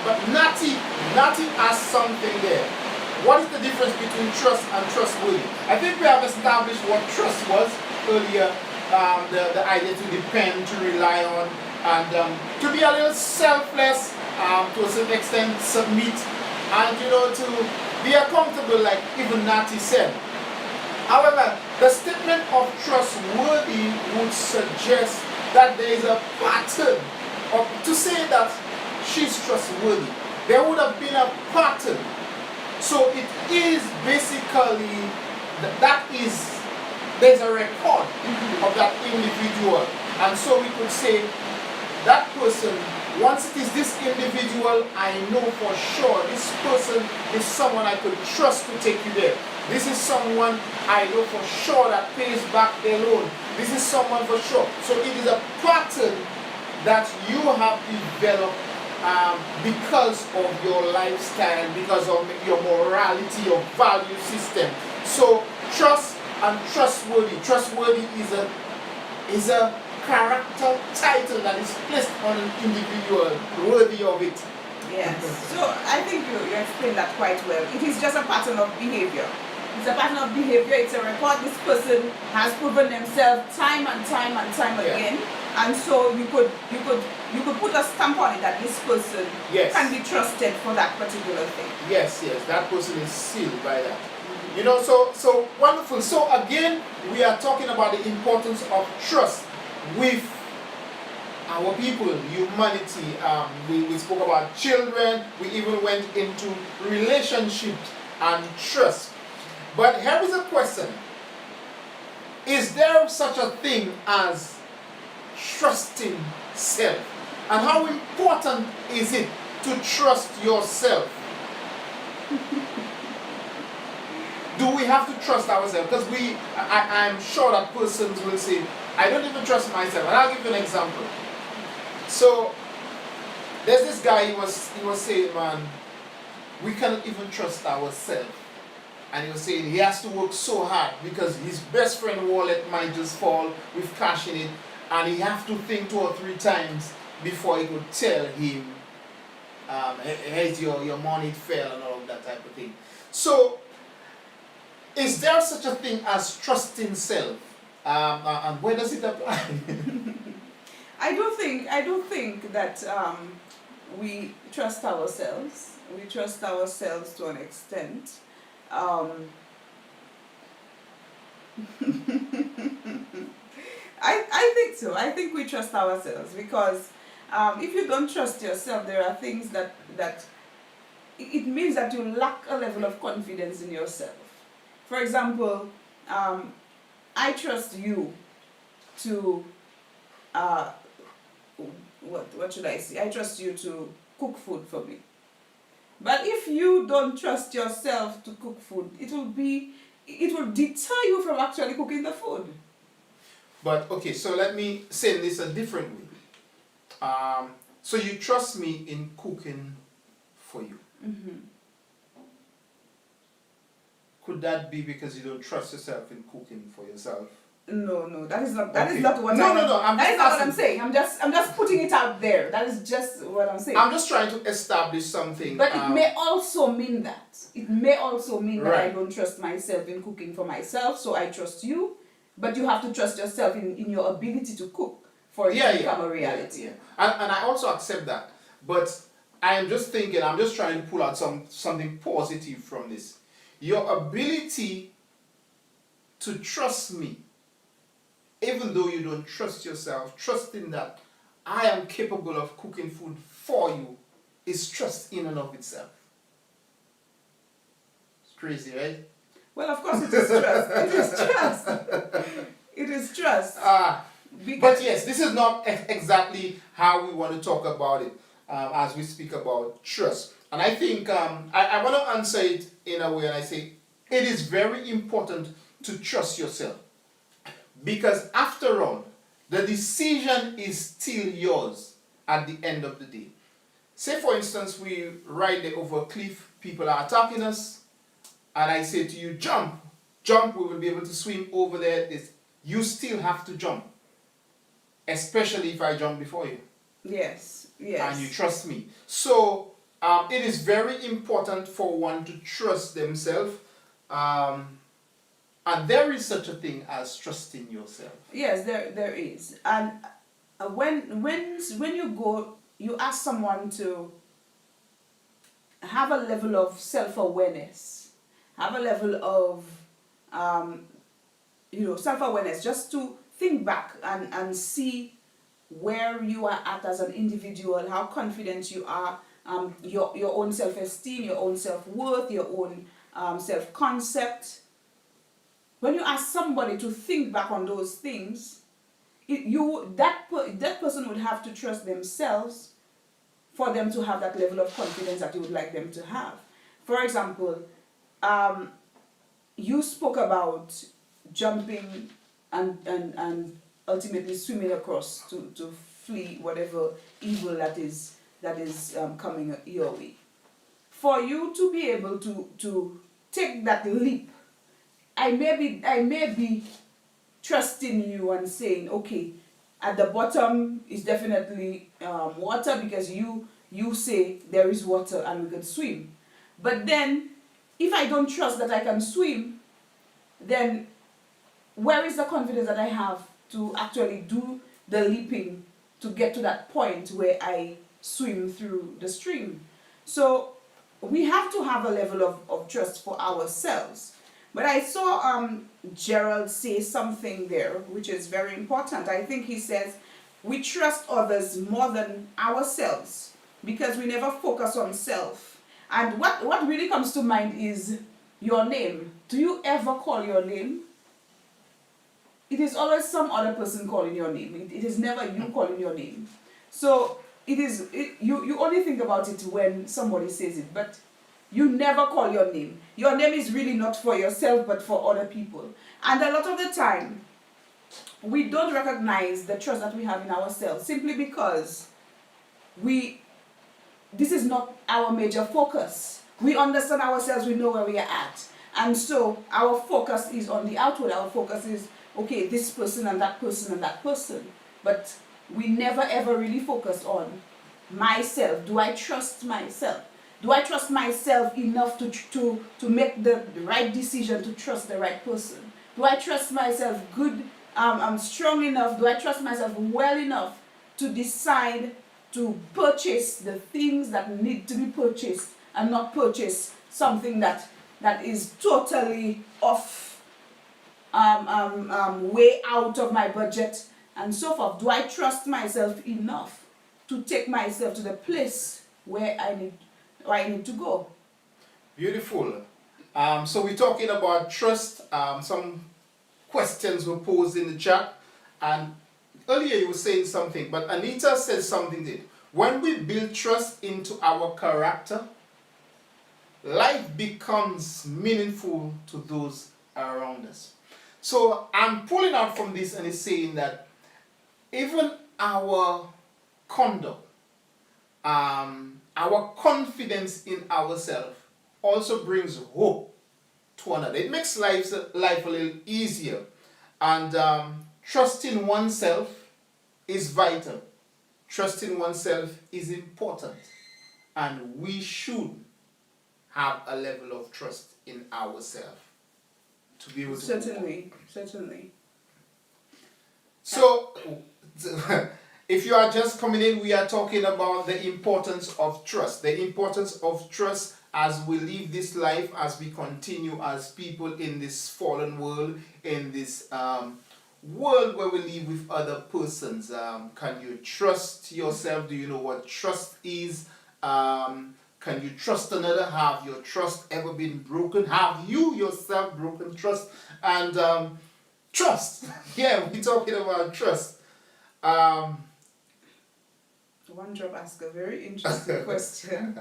But Nati asked something there. What is the difference between trust and trustworthy? I think we have established what trust was earlier. The idea to depend, to rely on, and to be a little selfless, to a certain extent, submit, and to be accountable, like even Nati said. However, the statement of trustworthy would suggest that there is a pattern of, to say that she's trustworthy. There would have been a pattern. So it is basically, there's a record of that individual. And so we could say that person, once it is this individual, I know for sure this person is someone I could trust to take you there. This is someone I know for sure that pays back their loan. This is someone for sure. So it is a pattern that you have developed because of your lifestyle, because of your morality, your value system. So trust and trustworthy. Trustworthy is a character title that is placed on an individual worthy of it. Yes. So I think you explained that quite well. It is just a pattern of behavior. It's a pattern of behavior. It's a record. This person has proven themselves time and time and time again. And so you could put a stamp on it that this person can be trusted for that particular thing. Yes, that person is sealed by that. So wonderful. So again, we are talking about the importance of trust with our people, humanity. We spoke about children. We even went into relationships and trust. But here is a question. Is there such a thing as trusting self? And how important is it to trust yourself? Do we have to trust ourselves? Because I'm sure that persons will say, I don't even trust myself. And I'll give you an example. So there's this guy, he was saying, man, we cannot even trust ourselves. And he was saying he has to work so hard because his best friend wallet might just fall with cash in it, and he have to think 2 or 3 times before he could tell him, here's your money fell and all of that type of thing. So is there such a thing as trusting self? And where does it apply? I do think that we trust ourselves. We trust ourselves to an extent. I think so. I think we trust ourselves because if you don't trust yourself, there are things that it means that you lack a level of confidence in yourself. For example, I trust you to what should I say? I trust you to cook food for me. But if you don't trust yourself to cook food, it will deter you from actually cooking the food. But okay, so let me say this a different way. So you trust me in cooking for you. Mm-hmm. Could that be because you don't trust yourself in cooking for yourself? No, that is not what I'm saying. I'm just putting it out there. That is just what I'm saying. I'm just trying to establish something. But it may also mean that. It may also mean that I don't trust myself in cooking for myself, so I trust you. But you have to trust yourself in your ability to cook for it to become a reality. Yeah. And I also accept that. But I am just thinking, I'm just trying to pull out something positive from this. Your ability to trust me, even though you don't trust yourself, trusting that I am capable of cooking food for you, is trust in and of itself. It's crazy, right? Well, of course it is trust. It is trust. It is trust. But yes, this is not exactly how we want to talk about it as we speak about trust. And I think I want to answer it in a way, and I say it is very important to trust yourself. Because after all, the decision is still yours at the end of the day. Say for instance, we ride over a cliff, people are attacking us, and I say to you, jump, we will be able to swim over there. You still have to jump. Especially if I jump before you. Yes. And you trust me. So it is very important for one to trust themselves. And there is such a thing as trusting yourself. Yes, there is. And when you ask someone to have a level of self-awareness, have a level of self-awareness, just to think back and see where you are at as an individual, how confident you are, your own self-esteem, your own self-worth, your own self-concept. When you ask somebody to think back on those things, that person would have to trust themselves for them to have that level of confidence that you would like them to have. For example, you spoke about jumping and ultimately swimming across to flee whatever evil that is coming your way. For you to be able to take that leap, I may be trusting you and saying, okay, at the bottom is definitely water, because you say there is water and we can swim. But then, if I don't trust that I can swim, then where is the confidence that I have to actually do the leaping to get to that point where I swim through the stream? So we have to have a level of trust for ourselves. But I saw Gerald say something there which is very important. I think he says we trust others more than ourselves because we never focus on self. And what really comes to mind is your name. Do you ever call your name? It is always some other person calling your name. It is never you calling your name. So you only think about it when somebody says it, but you never call your name. Your name is really not for yourself, but for other people. And a lot of the time, we don't recognize the trust that we have in ourselves simply because this is not our major focus. We understand ourselves, we know where we are at. And so our focus is on the outward. Our focus is, okay, this person and that person and that person. But we never ever really focus on myself. Do I trust myself? Do I trust myself enough to make the right decision, to trust the right person? Do I trust myself I'm strong enough? Do I trust myself well enough to decide to purchase the things that need to be purchased and not purchase something that is totally off, way out of my budget and so forth? Do I trust myself enough to take myself to the place where I need to go? Beautiful. So we're talking about trust. Some questions were posed in the chat, and earlier you were saying something, but Anita said something that when we build trust into our character, life becomes meaningful to those around us. So I'm pulling out from this, and it's saying that even our conduct, our confidence in ourselves also brings hope to another. It makes life a little easier. And trusting oneself is vital. Trusting oneself is important. And we should have a level of trust in ourselves to be able to Certainly. So, if you are just coming in, we are talking about the importance of trust. The importance of trust as we live this life, as we continue as people in this fallen world, in this world where we live with other persons. Can you trust yourself? Do you know what trust is? Can you trust another? Have your trust ever been broken? Have you yourself broken trust? And trust. Yeah, we're talking about trust. One Drop asked a very interesting question.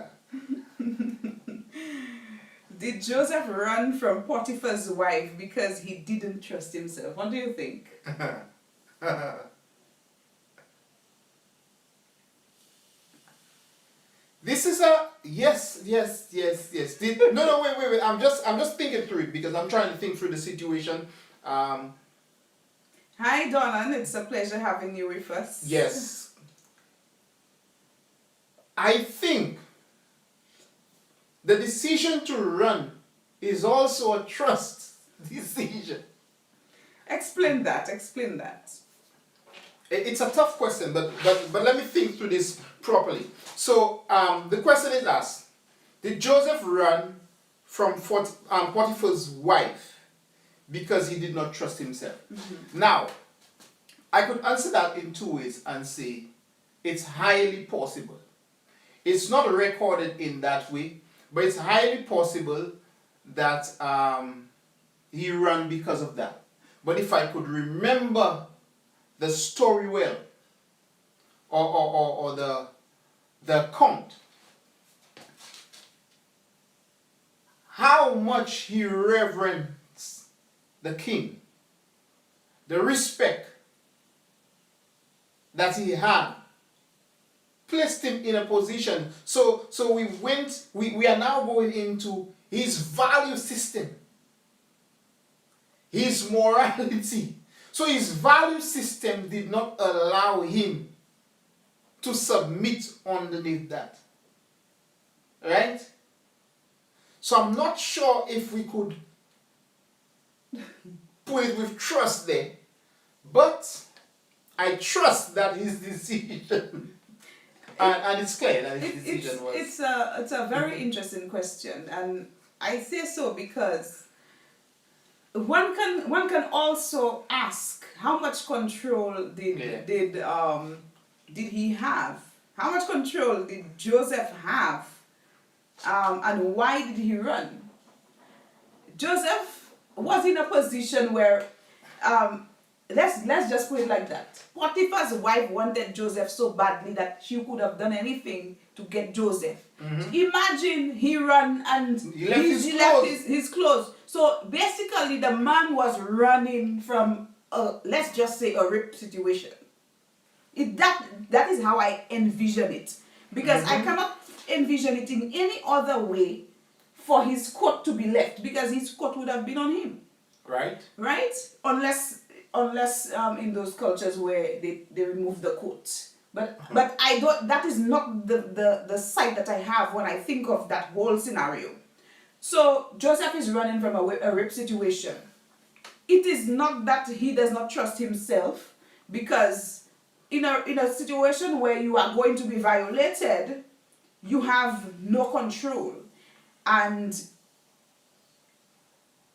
Did Joseph run from Potiphar's wife because he didn't trust himself? What do you think? This is a yes. No, wait. I'm just thinking through it because I'm trying to think through the situation. Hi, Donnan. It's a pleasure having you with us. Yes. I think the decision to run is also a trust decision. Explain that. It's a tough question, but let me think through this properly. So the question is asked: did Joseph run from Potiphar's wife because he did not trust himself? Mm-hmm. Now, I could answer that in two ways and say it's highly possible. It's not recorded in that way, but it's highly possible that he ran because of that. But if I could remember the story well, or the account, how much he reverenced the king, the respect that he had, placed him in a position. So we are now going into his value system, his morality. So his value system did not allow him to submit underneath that. Right? So I'm not sure if we could put it with trust there, but I trust that his decision, and it's clear that his decision was... It's a very interesting question, and I say so because one can also ask how much control did he have? How much control did Joseph have? And why did he run? Joseph was in a position where, let's just put it like that. Potiphar's wife wanted Joseph so badly that she could have done anything to get Joseph. Mm-hmm. Imagine he ran and he left his clothes. So basically the man was running from, let's just say, a rape situation. That is how I envision it. Because I cannot envision it in any other way for his coat to be left, because his coat would have been on him. Right? Unless in those cultures where they remove the coat. But I don't, that is not the sight that I have when I think of that whole scenario. So Joseph is running from a rape situation. It is not that he does not trust himself, because in a situation where you are going to be violated, you have no control. And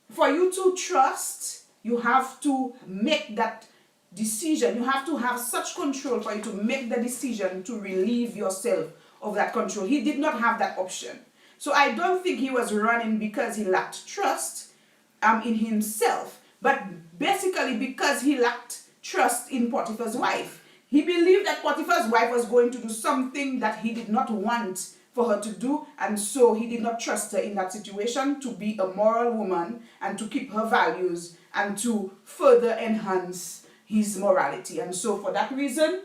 for you to trust, you have to make that decision. You have to have such control for you to make the decision to relieve yourself of that control. He did not have that option. So I don't think he was running because he lacked trust in himself, but basically because he lacked trust in Potiphar's wife. He believed that Potiphar's wife was going to do something that he did not want for her to do, and so he did not trust her in that situation to be a moral woman and to keep her values and to further enhance his morality. And so for that reason,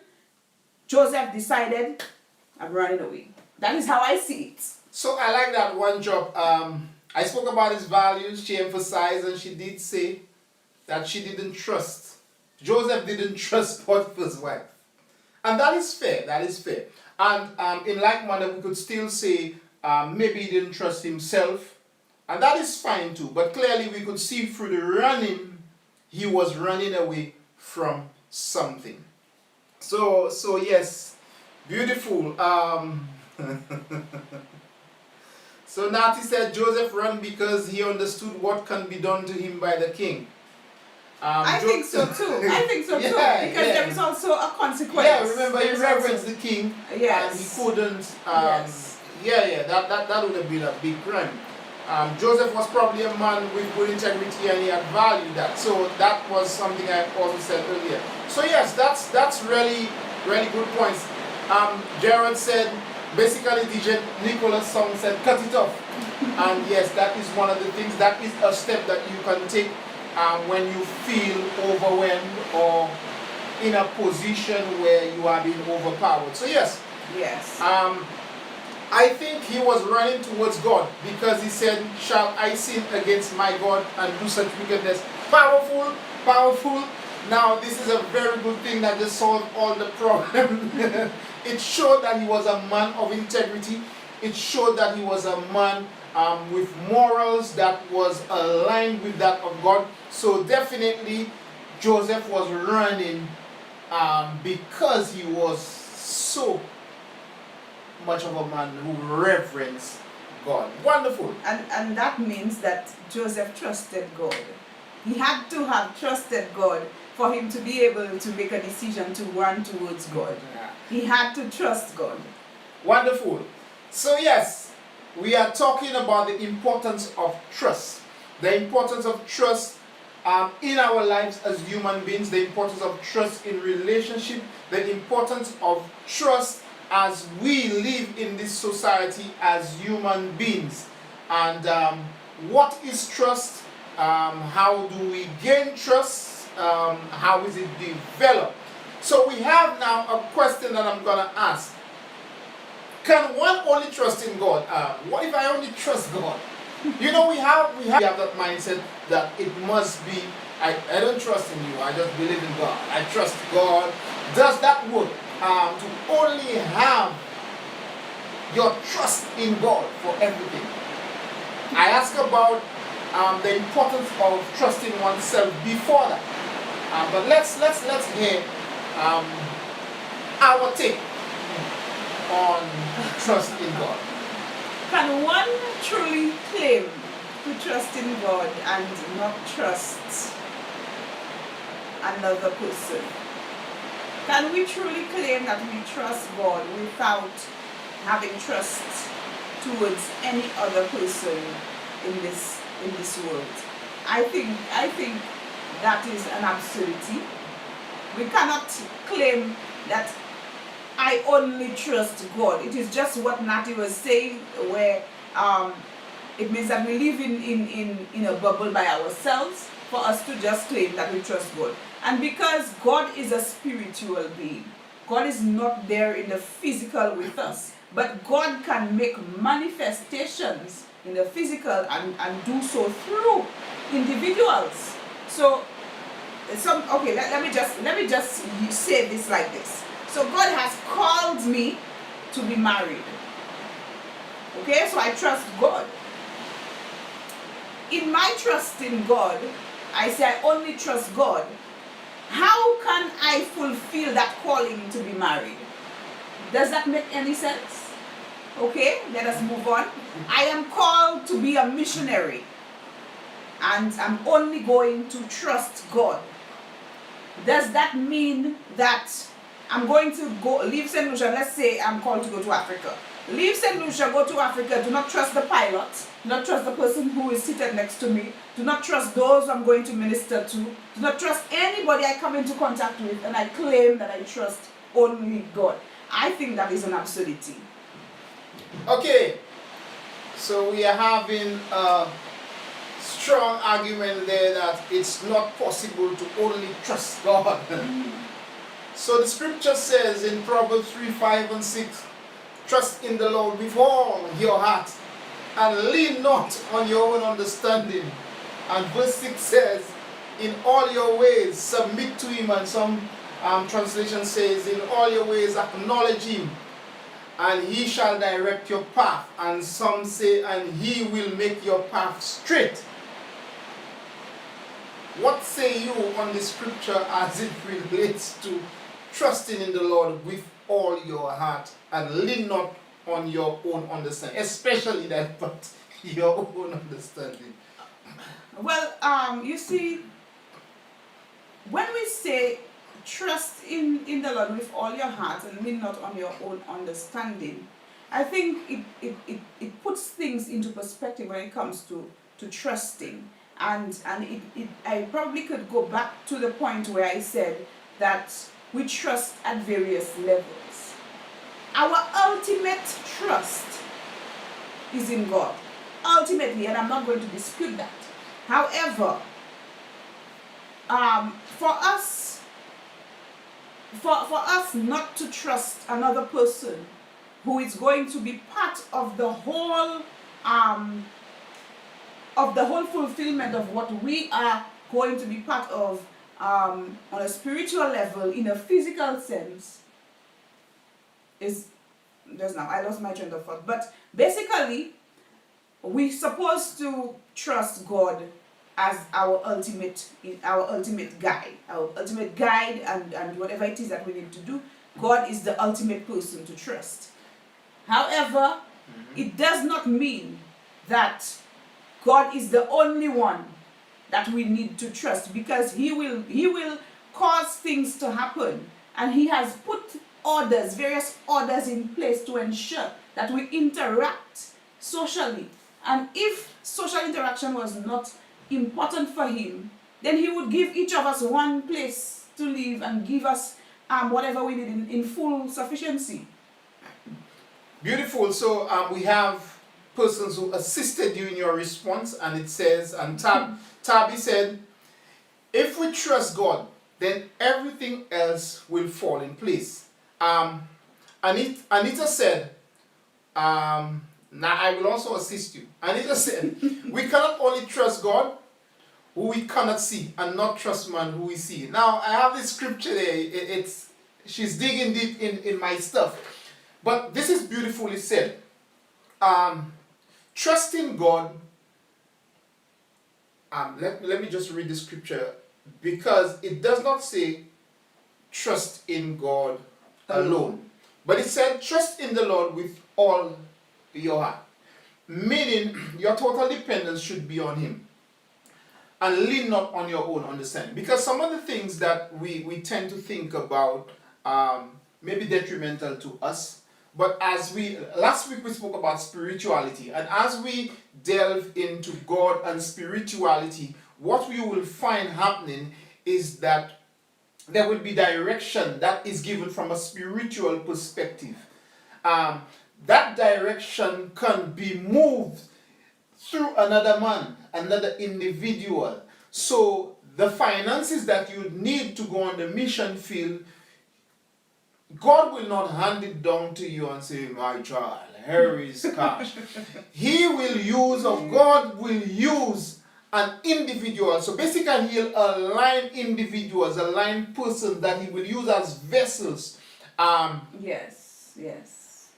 Joseph decided, I'm running away. That is how I see it. So I like that one job. I spoke about his values. She emphasized, and she did say that she didn't trust. Joseph didn't trust Potiphar's wife. And that is fair. That is fair. And in like manner, we could still say maybe he didn't trust himself. And that is fine too. But clearly we could see through the running, he was running away from something. So yes, beautiful. So Nati said Joseph ran because he understood what can be done to him by the king. I think so too. Because there is also a consequence. Yeah, remember he reverenced the king. Yes. And he couldn't. That would have been a big crime. Joseph was probably a man with good integrity, and he had valued that. So that was something I also said earlier. So yes, that's really good points. Gerald said, basically DJ Nicola's song said, cut it off. And yes, that is one of the things, that is a step that you can take when you feel overwhelmed or in a position where you are being overpowered. So yes. I think he was running towards God because he said, shall I sin against my God and do such wickedness? Powerful. Now this is a very good thing that just solved all the problems. It showed that he was a man of integrity. It showed that he was a man with morals that was aligned with that of God. So definitely Joseph was running because he was so much of a man who reverenced God. Wonderful. And that means that Joseph trusted God. He had to have trusted God for him to be able to make a decision to run towards God. Yeah. He had to trust God. Wonderful. So yes, we are talking about the importance of trust. The importance of trust in our lives as human beings, the importance of trust in relationship, the importance of trust as we live in this society as human beings. And what is trust? How do we gain trust? How is it developed? So we have now a question that I'm going to ask. Can one only trust in God? What if I only trust God? You know, we have that mindset that it must be, I don't trust in you, I just believe in God. I trust God. Does that work? To only have your trust in God for everything. I ask about the importance of trusting oneself before that. But let's hear our take on trust in God. Can one truly claim to trust in God and not trust another person? Can we truly claim that we trust God without having trust towards any other person in this world? I think that is an absurdity. We cannot claim that I only trust God. It is just what Natty was saying, where it means that we live in a bubble by ourselves for us to just claim that we trust God. And because God is a spiritual being, God is not there in the physical with us, but God can make manifestations in the physical and do so through individuals. So let me just say this like this. So God has called me to be married. Okay, so I trust God. In my trust in God, I say I only trust God. How can I fulfill that calling to be married? Does that make any sense? Okay, let us move on. I am called to be a missionary, and I'm only going to trust God. Does that mean that I'm going to go leave St. Lucia? Let's say I'm called to go to Africa. Leave St. Lucia, go to Africa. Do not trust the pilot. Do not trust the person who is seated next to me. Do not trust those I'm going to minister to. Do not trust anybody I come into contact with, and I claim that I trust only God. I think that is an absurdity. Okay, so we are having a strong argument there that it's not possible to only trust God. So the scripture says in Proverbs 3:5-6, trust in the Lord with all your heart and lean not on your own understanding. And verse 6 says, in all your ways submit to him. And some translation says, in all your ways acknowledge him, and he shall direct your path. And some say, and he will make your path straight. What say you on the scripture as it relates to trusting in the Lord with all your heart and lean not on your own understanding, especially that part, your own understanding? Well, you see, when we say trust in the Lord with all your heart and lean not on your own understanding, I think it puts things into perspective when it comes to trusting. And I probably could go back to the point where I said that we trust at various levels. Our ultimate trust is in God. Ultimately, and I'm not going to dispute that. However, for us not to trust another person who is going to be part of the whole fulfillment of what we are going to be part of on a spiritual level, in a physical sense, I lost my train of thought. But basically, we're supposed to trust God as our ultimate guide. Our ultimate guide, and whatever it is that we need to do, God is the ultimate person to trust. However, it does not mean that God is the only one that we need to trust, because he will cause things to happen, and he has put various orders in place to ensure that we interact socially. And if social interaction was not important for him, then he would give each of us one place to live and give us whatever we need in full sufficiency. Beautiful. So we have persons who assisted you in your response, and it says, and Tabby said, if we trust God, then everything else will fall in place. Anita said, now I will also assist you. Anita said, we cannot only trust God who we cannot see, and not trust man who we see. Now I have this scripture there. She's digging deep in my stuff. But this is beautifully said. Trusting God, let me just read the scripture, because it does not say trust in God alone. But it said trust in the Lord with all your heart. Meaning your total dependence should be on him. And lean not on your own understanding. Because some of the things that we tend to think about may be detrimental to us. But last week we spoke about spirituality, and as we delve into God and spirituality, what we will find happening is that there will be direction that is given from a spiritual perspective. That direction can be moved through another man, another individual. So the finances that you need to go on the mission field, God will not hand it down to you and say, my child, here is cash. God will use an individual. So basically he'll align individuals, align persons that he will use as vessels. Yes.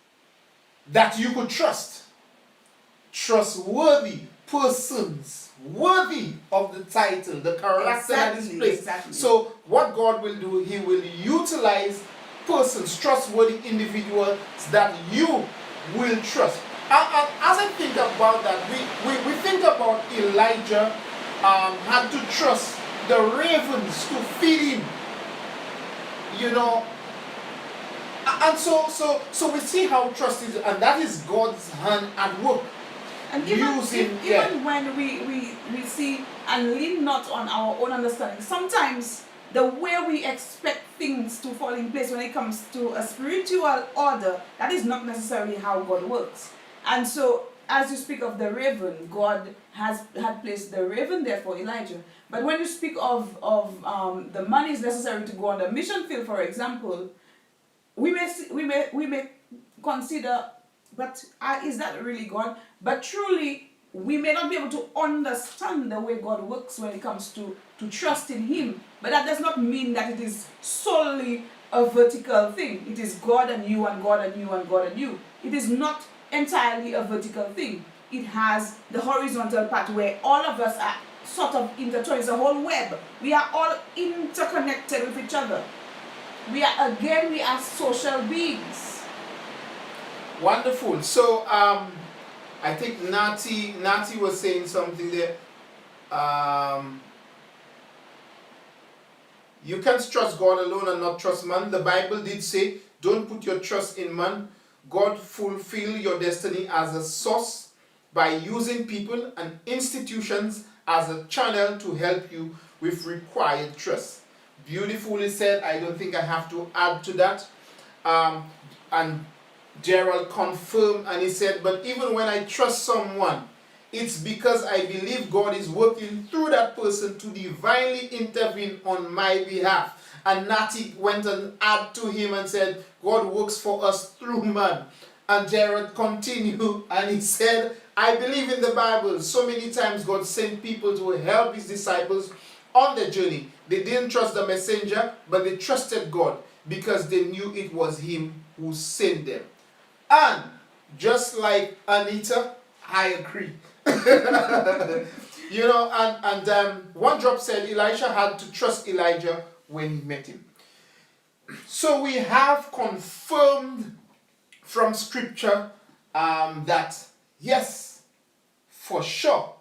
That you could trust. Trustworthy persons, worthy of the title, the character that is placed. Exactly. So what God will do, he will utilize persons, trustworthy individuals that you will trust. And as I think about that, we think about Elijah had to trust the ravens to feed him. And so we see how trust is, and that is God's hand at work. And even when we see and lean not on our own understanding, sometimes the way we expect things to fall in place when it comes to a spiritual order, that is not necessarily how God works. And so, as you speak of the raven, God had placed the raven there for Elijah. But when you speak of the monies necessary to go on the mission field, for example, we may consider, but is that really God? But truly, we may not be able to understand the way God works when it comes to trust in him. But that does not mean that it is solely a vertical thing. It is God and you and God and you and God and you. It is not entirely a vertical thing. It has the horizontal part where all of us are sort of intertwined. It's a whole web. We are all interconnected with each other. We are social beings. Wonderful. So I think Nati was saying something there. You can't trust God alone and not trust man. The Bible did say, don't put your trust in man. God fulfill your destiny as a source by using people and institutions as a channel to help you with required trust. Beautifully said. I don't think I have to add to that. And Gerald confirmed, and he said, but even when I trust someone, it's because I believe God is working through that person to divinely intervene on my behalf. And Nati went and added to him and said, God works for us through man. And Gerald continued and he said, I believe in the Bible. So many times God sent people to help his disciples on their journey. They didn't trust the messenger, but they trusted God because they knew it was him who sent them. And just like Anita, I agree. You know, one drop said Elisha had to trust Elijah when he met him. So we have confirmed from scripture that yes, for sure,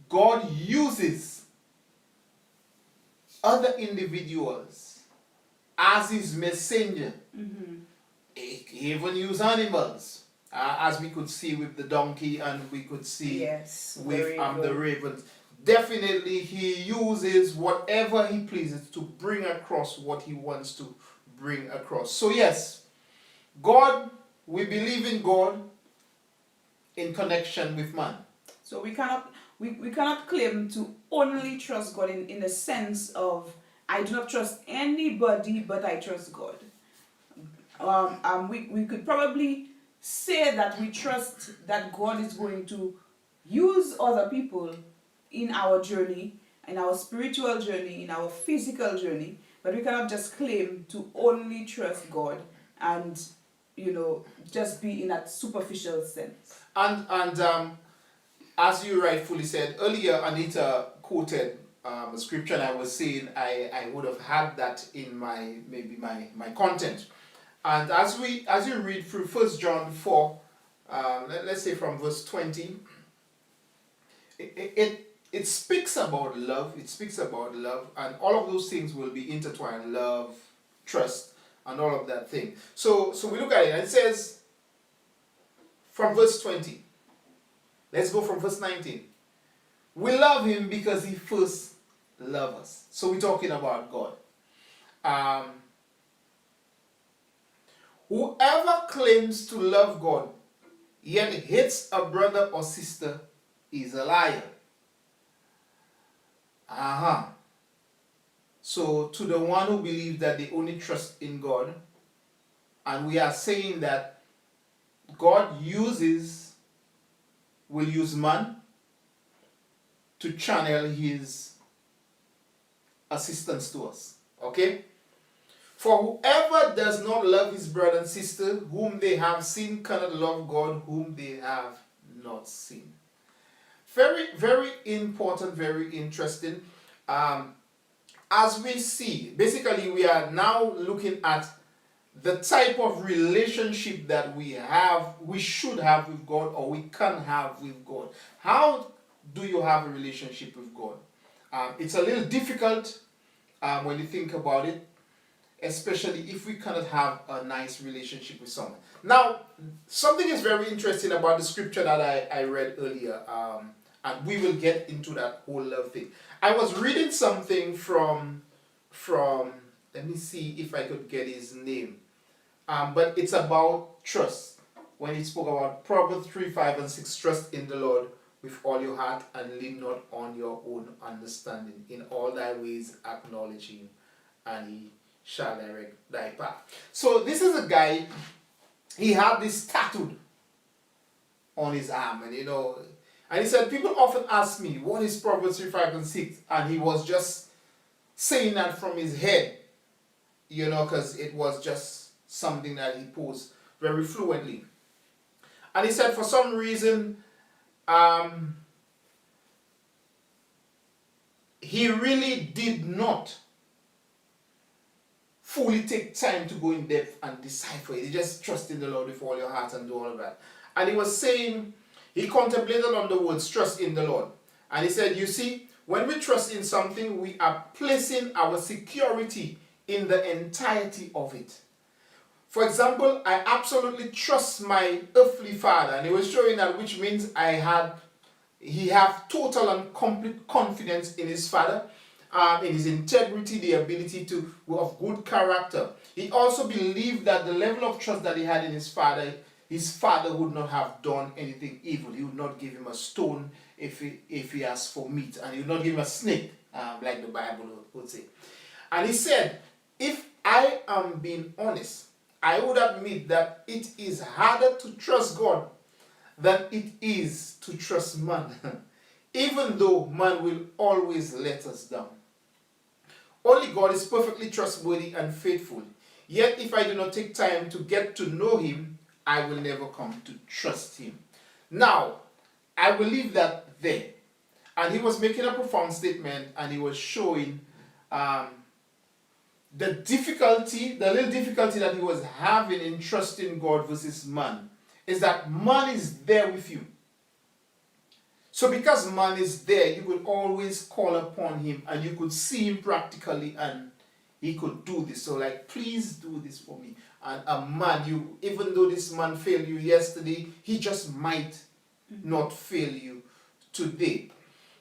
God uses other individuals as his messenger. He even used animals, as we could see with the donkey and we could see with the ravens. Definitely he uses whatever he pleases to bring across what he wants to bring across. So yes, God, we believe in God in connection with man. So we cannot claim to only trust God in the sense of I do not trust anybody but I trust God. We could probably say that we trust that God is going to use other people in our journey, in our spiritual journey, in our physical journey, but we cannot just claim to only trust God and, just be in that superficial sense. And as you rightfully said earlier, Anita quoted a scripture, and I was saying I would have had that in my content. And as you read through 1 John 4, let's say from verse 20, it speaks about love. It speaks about love, and all of those things will be intertwined: love, trust, and all of that thing. So we look at it, and it says from verse 20. Let's go from verse 19. We love him because he first loved us. So we're talking about God. Whoever claims to love God yet hates a brother or sister is a liar. So to the one who believes that they only trust in God, and we are saying that God will use man to channel his assistance to us. Okay? For whoever does not love his brother and sister whom they have seen cannot love God whom they have not seen. Very, very important, very interesting. As we see, basically we are now looking at the type of relationship that we should have with God, or we can have with God. How do you have a relationship with God? It's a little difficult when you think about it, especially if we cannot have a nice relationship with someone. Now, something is very interesting about the scripture that I read earlier, and we will get into that whole love thing. I was reading something from let me see if I could get his name. But it's about trust. When he spoke about Proverbs 3, 5, and 6, trust in the Lord with all your heart and lean not on your own understanding. In all thy ways acknowledge him, and he shall direct thy path. So this is a guy, he had this tattooed on his arm, and he said, people often ask me, what is Proverbs 3, 5, and 6? And he was just saying that from his head, because it was just something that he posed very fluently. And he said for some reason, he really did not fully take time to go in depth and decipher it. He just trust in the Lord with all your heart and do all of that. And he was saying, he contemplated on the words trust in the Lord. And he said, you see, when we trust in something, we are placing our security in the entirety of it. For example, I absolutely trust my earthly father, and he was showing that, which means he have total and complete confidence in his father, in his integrity, the ability of good character. He also believed that the level of trust that he had in his father would not have done anything evil. He would not give him a stone if he asked for meat, and he would not give him a snake, like the Bible would say. And he said, if I am being honest, I would admit that it is harder to trust God than it is to trust man, even though man will always let us down. Only God is perfectly trustworthy and faithful. Yet if I do not take time to get to know him, I will never come to trust him. Now, I believe that there. And he was making a profound statement, and he was showing the little difficulty that he was having in trusting God versus man, is that man is there with you. So because man is there, you could always call upon him, and you could see him practically, and he could do this. So like, please do this for me. And a man, even though this man failed you yesterday, he just might not fail you today.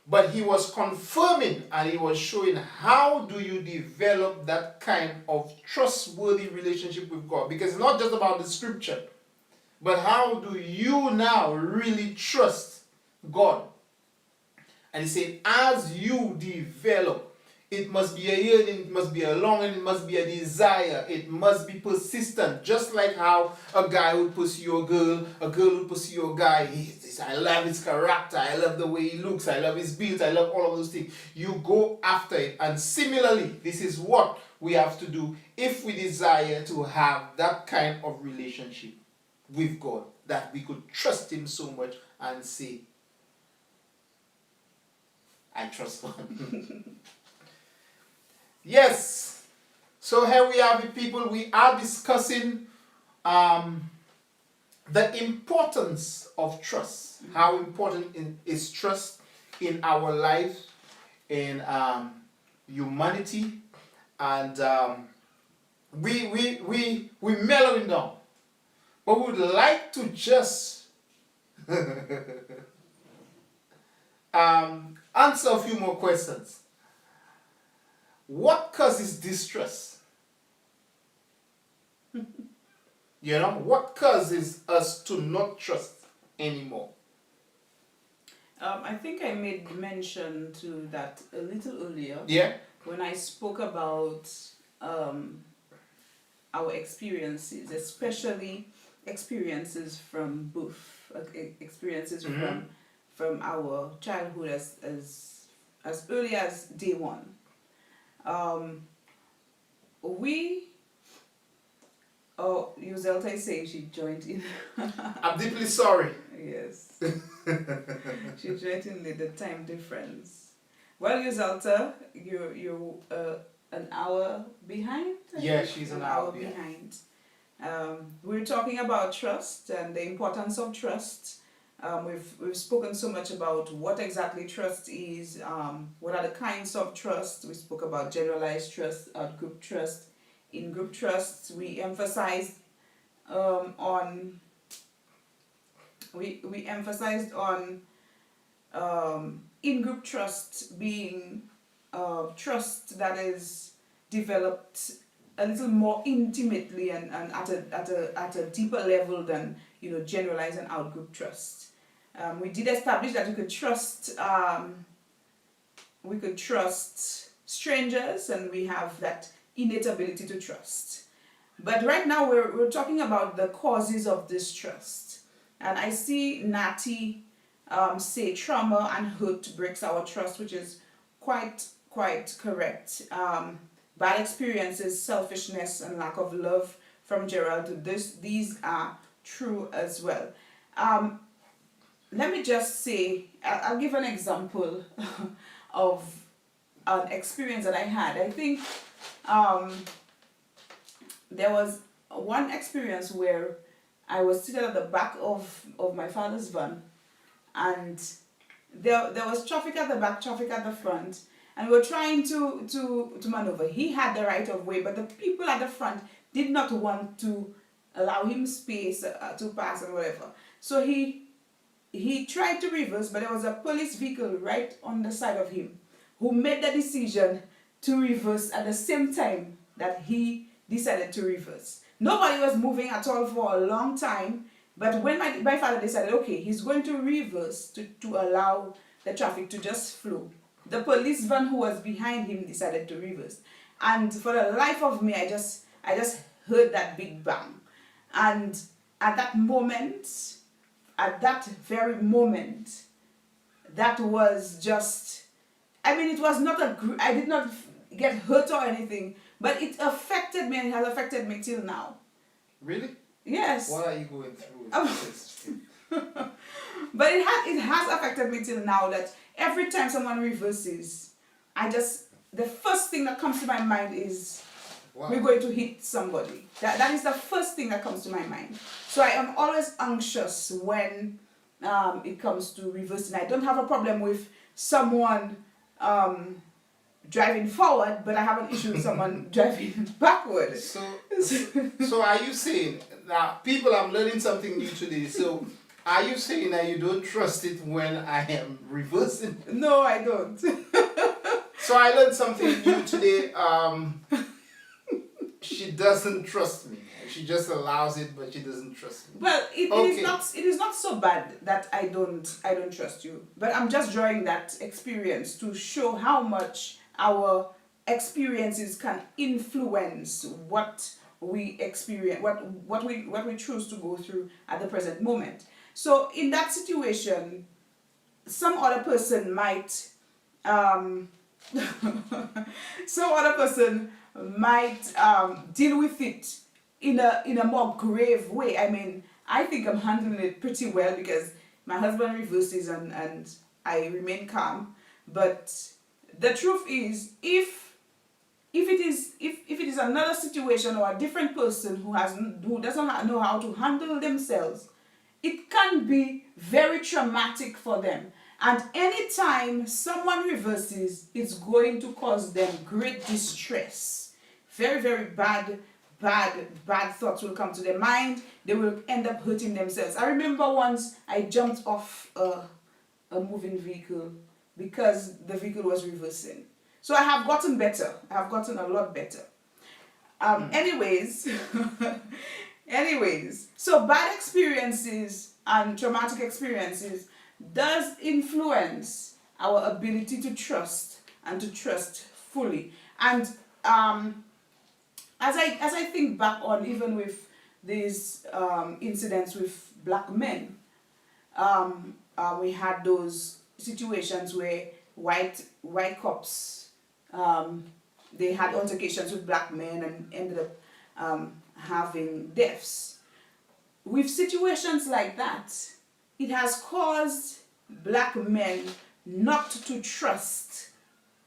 But he was confirming, and he was showing how do you develop that kind of trustworthy relationship with God. Because it's not just about the scripture, but how do you now really trust God? And he said, as you develop, it must be a yearning, it must be a longing, it must be a desire, it must be persistent. Just like how a guy would pursue a girl would pursue a guy. I love his character, I love the way he looks, I love his build, I love all of those things. You go after it. And similarly, this is what we have to do if we desire to have that kind of relationship with God, that we could trust him so much and say, I trust God. Yes. So here we have it, people. We are discussing the importance of trust. How important is trust in our life, in humanity, and we mellowing down. But we would like to just answer a few more questions. What causes distrust? What causes us to not trust anymore? I think I made mention to that a little earlier. Yeah. When I spoke about our experiences, especially experiences from birth, experiences from our childhood as early as day one. Uzelta is saying she joined in. I'm deeply sorry. Yes. She joined in with the time difference. Well, Uzelta, you're an hour behind? Yeah, she's an hour behind. We're talking about trust and the importance of trust. We've spoken so much about what exactly trust is, what are the kinds of trust. We spoke about generalized trust, group trust. In group trust, we emphasized on in-group trust being trust that is developed a little more intimately and at a deeper level than generalized and out-group trust. We did establish that we could trust strangers, and we have that innate ability to trust. But right now we're talking about the causes of distrust. And I see Nati say trauma and hurt breaks our trust, which is quite correct. Bad experiences, selfishness, and lack of love from Gerald. These are true as well. Let me just say, I'll give an example of an experience that I had. I think there was one experience where I was seated at the back of my father's van, and there was traffic at the back, traffic at the front, and we were trying to maneuver. He had the right of way, but the people at the front did not want to allow him space to pass and whatever. So he tried to reverse, but there was a police vehicle right on the side of him who made the decision to reverse at the same time that he decided to reverse. Nobody was moving at all for a long time, but when my father decided, okay, he's going to reverse to allow the traffic to just flow, the police van who was behind him decided to reverse. And for the life of me, I just heard that big bang. And at that very moment, that was just, it was not I did not get hurt or anything, but it affected me, and it has affected me till now. Really? Yes. What are you going through? But it has affected me till now that every time someone reverses, the first thing that comes to my mind is Wow. we're going to hit somebody. That is the first thing that comes to my mind. So I am always anxious when it comes to reversing. I don't have a problem with someone driving forward, but I have an issue with someone driving backward. So are you saying now, people? I'm learning something new today. So are you saying that you don't trust it when I am reversing? No, I don't. So I learned something new today. She doesn't trust me. She just allows it, but she doesn't trust me. Well, it Okay. is not so bad that I don't trust you. But I'm just drawing that experience to show how much our experiences can influence what we experience, what we choose to go through at the present moment. So in that situation, some other person might some other person might deal with it in a more grave way. I mean, I think I'm handling it pretty well because my husband reverses and I remain calm. But the truth is, if it is another situation or a different person who doesn't know how to handle themselves, it can be very traumatic for them. And anytime someone reverses, it's going to cause them great distress. Very, very bad thoughts will come to their mind. They will end up hurting themselves. I remember once I jumped off a moving vehicle because the vehicle was reversing. So I have gotten better. I have gotten a lot better. Anyways, so bad experiences and traumatic experiences does influence our ability to trust and to trust fully. And as I think back on even with these incidents with black men, we had those situations where white cops they had altercations with black men and ended up having deaths. With situations like that, it has caused black men not to trust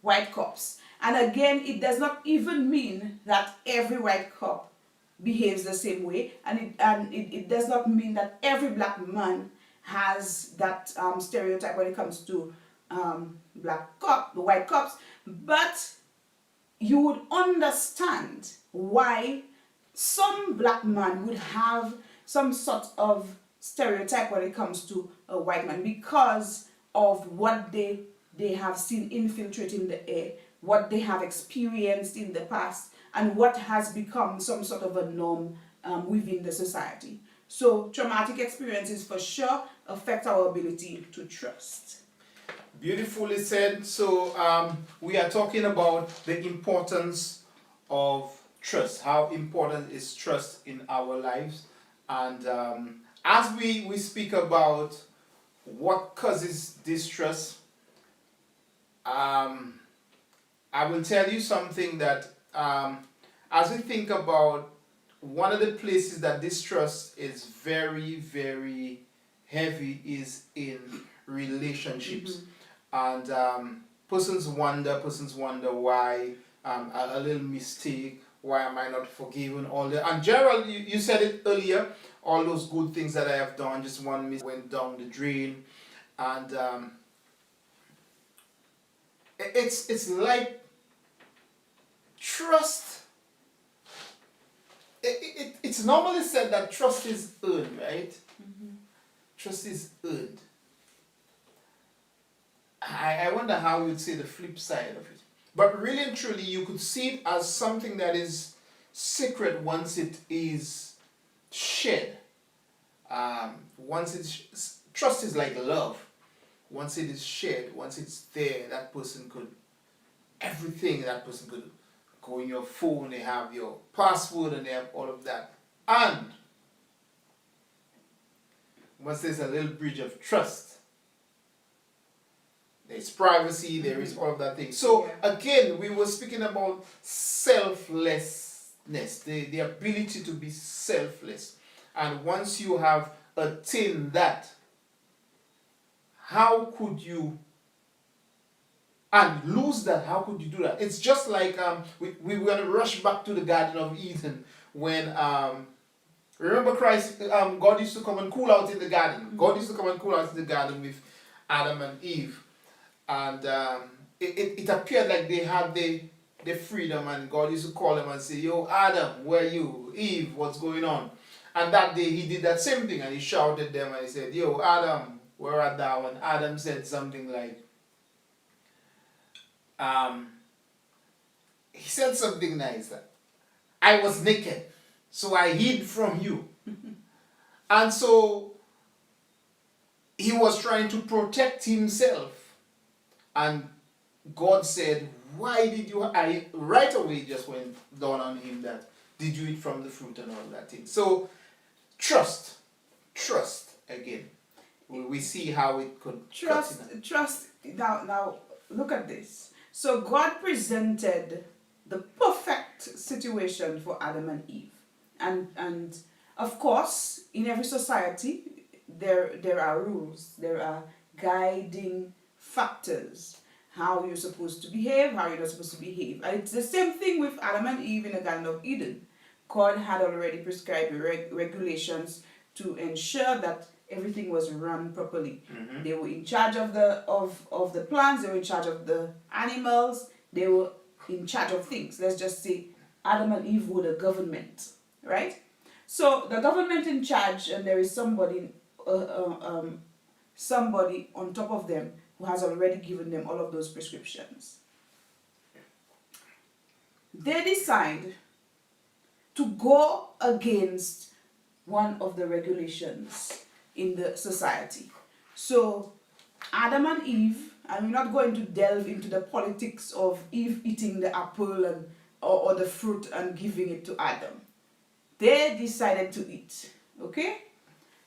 white cops. And again, it does not even mean that every white cop behaves the same way, and it does not mean that every black man has that stereotype when it comes to white cops. But you would understand why some black man would have some sort of stereotype when it comes to a white man because of what they have seen infiltrating the air, what they have experienced in the past, and what has become some sort of a norm within the society. So traumatic experiences for sure affect our ability to trust. Beautifully said. So we are talking about the importance of trust. How important is trust in our lives? And as we speak about what causes distrust, I will tell you something that as we think about one of the places that distrust is very, very heavy is in relationships. And persons wonder why a little mistake, why am I not forgiven, all that. And Gerald, you said it earlier, all those good things that I have done, just one mistake went down the drain. And it's like trust. It's normally said that trust is earned, right? Trust is earned. I wonder how you would say the flip side of it. But really and truly, you could see it as something that is sacred once it is shared. Trust is like love. Once it is shared, once it's there, that person could go in your phone, they have your password and they have all of that. And once there's a little bridge of trust, there's privacy, there is all of that thing. So again, we were speaking about selflessness, the ability to be selfless. And once you have attained that, how could you and lose that? How could you do that? It's just like we were going to rush back to the Garden of Eden when remember Christ, God used to come and cool out in the garden. God used to come and cool out in the garden with Adam and Eve. And it appeared like they had the freedom, and God used to call them and say, yo, Adam, where are you? Eve, what's going on? And that day he did that same thing, and he shouted them and he said, yo, Adam, where art thou? And Adam said something like, he said something nice. I was naked, so I hid from you. And so he was trying to protect himself. And God said, why did you, right away just went down on him that, did you eat from the fruit and all that thing. So trust again. We see how it could trust. Now look at this. So God presented the perfect situation for Adam and Eve. And of course, in every society, there are rules, there are guiding factors, how you're supposed to behave, how you're not supposed to behave. And it's the same thing with Adam and Eve in the Garden of Eden. God had already prescribed regulations to ensure that everything was run properly. Mm-hmm. They were in charge of the plants, they were in charge of the animals, they were in charge of things. Let's just say Adam and Eve were the government, right? So the government in charge, and there is somebody on top of them who has already given them all of those prescriptions. They decide to go against one of the regulations in the society. So Adam and Eve, and we're not going to delve into the politics of Eve eating the apple or the fruit and giving it to Adam. They decided to eat, okay?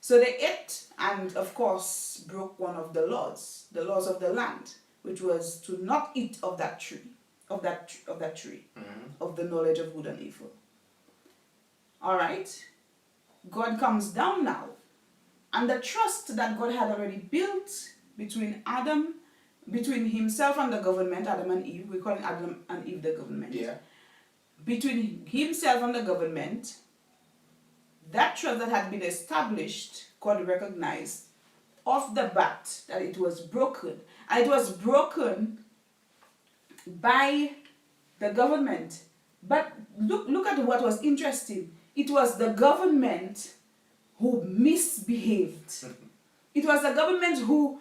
So they ate and, of course, broke one of the laws of the land, which was to not eat of that tree, of that tree, mm-hmm. of the knowledge of good and evil. All right? God comes down now, and the trust that God had already built between himself and the government, Adam and Eve, we call Adam and Eve the government. Yeah. Between himself and the government, that trust that had been established, God recognized off the bat that it was broken. And it was broken by the government. But look at what was interesting. It was the government who misbehaved. It was the government who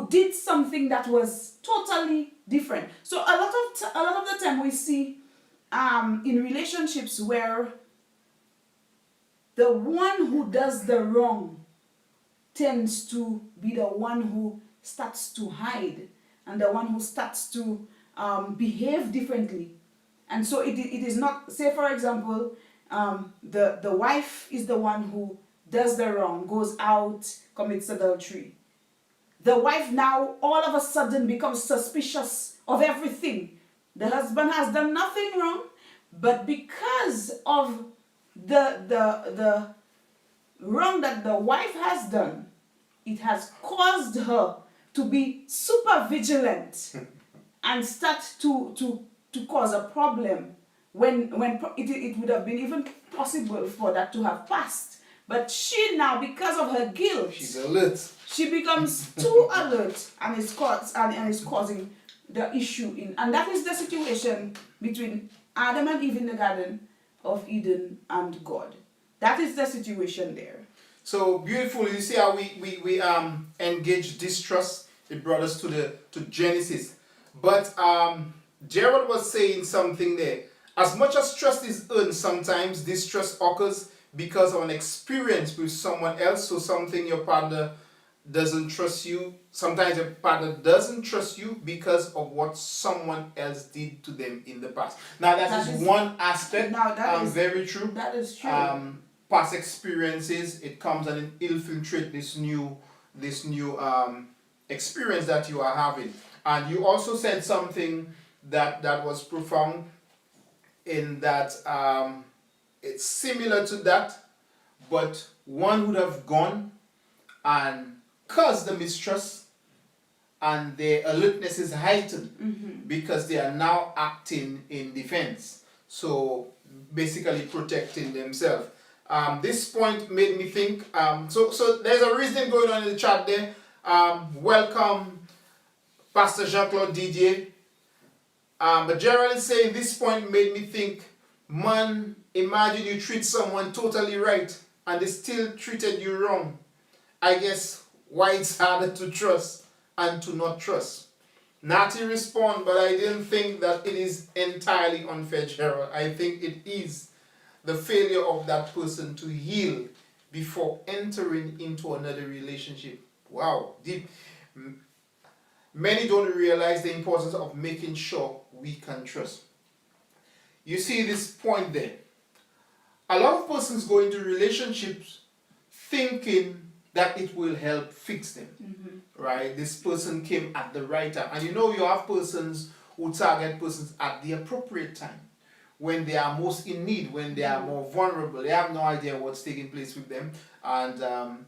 did something that was totally different. So a lot of the time we see in relationships where the one who does the wrong tends to be the one who starts to hide and the one who starts to behave differently. And so it is not, say for example, the wife is the one who does the wrong, goes out, commits adultery. The wife now all of a sudden becomes suspicious of everything. The husband has done nothing wrong, but because of the wrong that the wife has done, it has caused her to be super vigilant and start to cause a problem when it would have been even possible for that to have passed. But she now, because of her guilt, she's alert. She becomes too alert and is causing the issue and that is the situation between Adam and Eve in the Garden of Eden and God. That is the situation there. So beautiful. You see how we engage distrust. It brought us to Genesis. But Gerald was saying something there. As much as trust is earned, sometimes distrust occurs because of an experience with someone else. So something your partner doesn't trust you. Sometimes your partner doesn't trust you because of what someone else did to them in the past. Now that is one aspect. Now that is very true. That is true. Past experiences, it comes and it infiltrates this new experience that you are having. And you also said something that was profound in that it's similar to that, but one would have gone and caused the mistrust, and their alertness is heightened because they are now acting in defense. So basically protecting themselves. This point made me think, so there's a reasoning going on in the chat there. Welcome, Pastor Jean-Claude Didier. But Gerald is saying this point made me think, man, imagine you treat someone totally right and they still treated you wrong. I guess why it's harder to trust and to not trust. Natty respond, but I didn't think that it is entirely unfair, Gerald. I think it is the failure of that person to heal before entering into another relationship. Wow, deep. Many don't realize the importance of making sure we can trust. You see this point there. A lot of persons go into relationships thinking that it will help fix them. Right? This person came at the right time. And you have persons who target persons at the appropriate time, when they are most in need, when they are more vulnerable. They have no idea what's taking place with them. And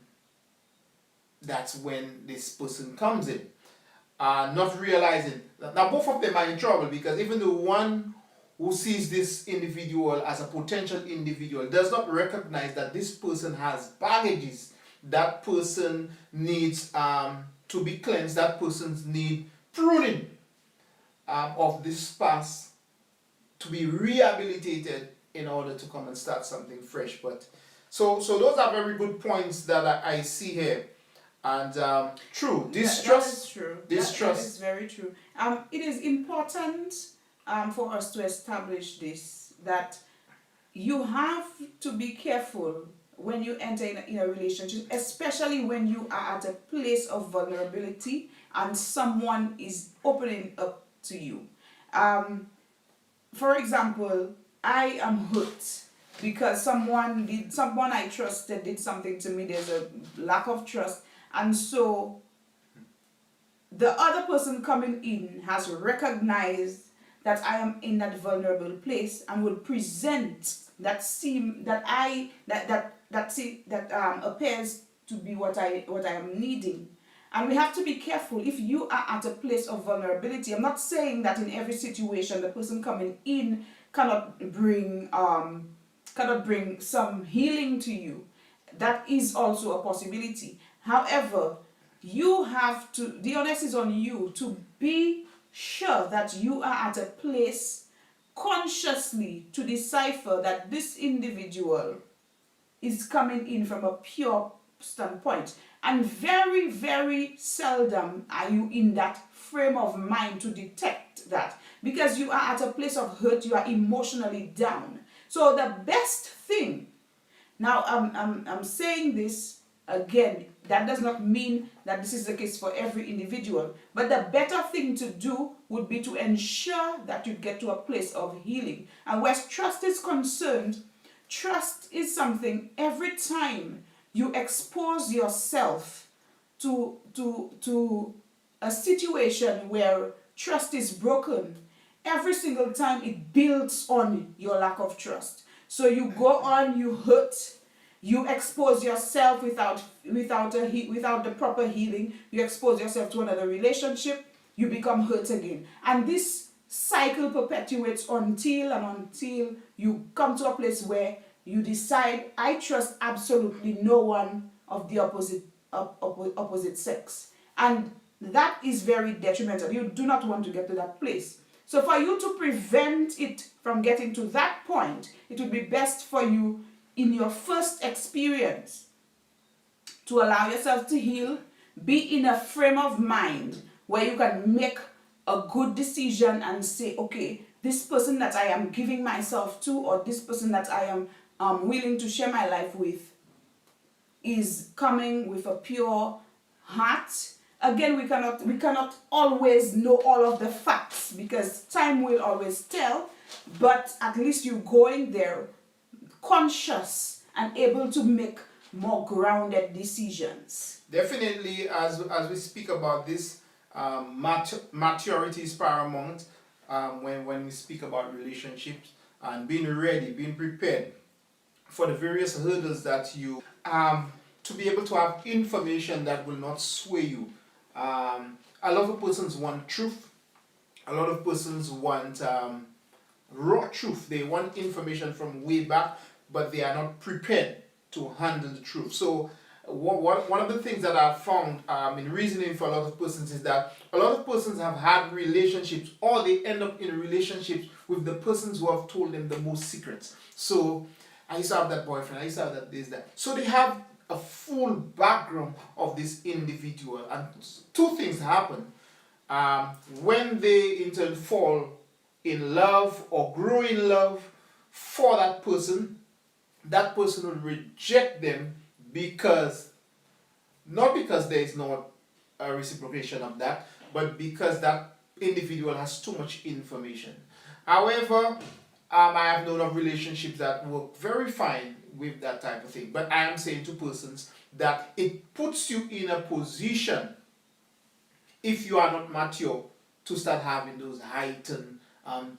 that's when this person comes in. Not realizing that now both of them are in trouble, because even the one who sees this individual as a potential individual does not recognize that this person has baggages. That person needs to be cleansed. That person needs pruning of this past to be rehabilitated in order to come and start something fresh. But so those are very good points that I see here. And true, distrust. That is true. Distrust. That is very true. It is important for us to establish this, that you have to be careful when you enter in a relationship, especially when you are at a place of vulnerability and someone is opening up to you. For example, I am hurt because someone I trusted did something to me. There's a lack of trust, and so the other person coming in has recognized that I am in that vulnerable place and will present that appears to be what I am needing. And we have to be careful. If you are at a place of vulnerability, I'm not saying that in every situation the person coming in cannot bring some healing to you. That is also a possibility. However, you have to, the onus is on you to be sure that you are at a place consciously to decipher that this individual is coming in from a pure standpoint. And very, very seldom are you in that frame of mind to detect that, because you are at a place of hurt, you are emotionally down. So the best thing, now I'm saying this again, that does not mean that this is the case for every individual, but the better thing to do would be to ensure that you get to a place of healing. And where trust is concerned, trust is something, every time you expose yourself to a situation where trust is broken, every single time it builds on your lack of trust. So you go on, you hurt, you expose yourself without the proper healing, you expose yourself to another relationship, you become hurt again. And this cycle perpetuates until you come to a place where you decide, I trust absolutely no one of the opposite sex. And that is very detrimental. You do not want to get to that place. So for you to prevent it from getting to that point, it would be best for you in your first experience to allow yourself to heal, be in a frame of mind where you can make a good decision and say, okay, this person that I am giving myself to, or this person that I am willing to share my life with, is coming with a pure heart. Again, we cannot always know all of the facts, because time will always tell, but at least you're going there conscious and able to make more grounded decisions. Definitely, as we speak about this, maturity is paramount when we speak about relationships, and being ready, being prepared for the various hurdles that you to be able to have information that will not sway you. And a lot of persons want truth. A lot of persons want raw truth. They want information from way back, but they are not prepared to handle the truth. So one of the things that I've found in reasoning for a lot of persons is that a lot of persons have had relationships, or they end up in relationships with the persons who have told them the most secrets. So I used to have that boyfriend, I used to have that this, that. So they have a full background of this individual, and two things happen. When they in turn fall in love or grow in love for that person will reject them because, not because there is not a reciprocation of that, but because that individual has too much information. However, I have known of relationships that work very fine with that type of thing. But I am saying to persons that it puts you in a position, if you are not mature, to start having those heightened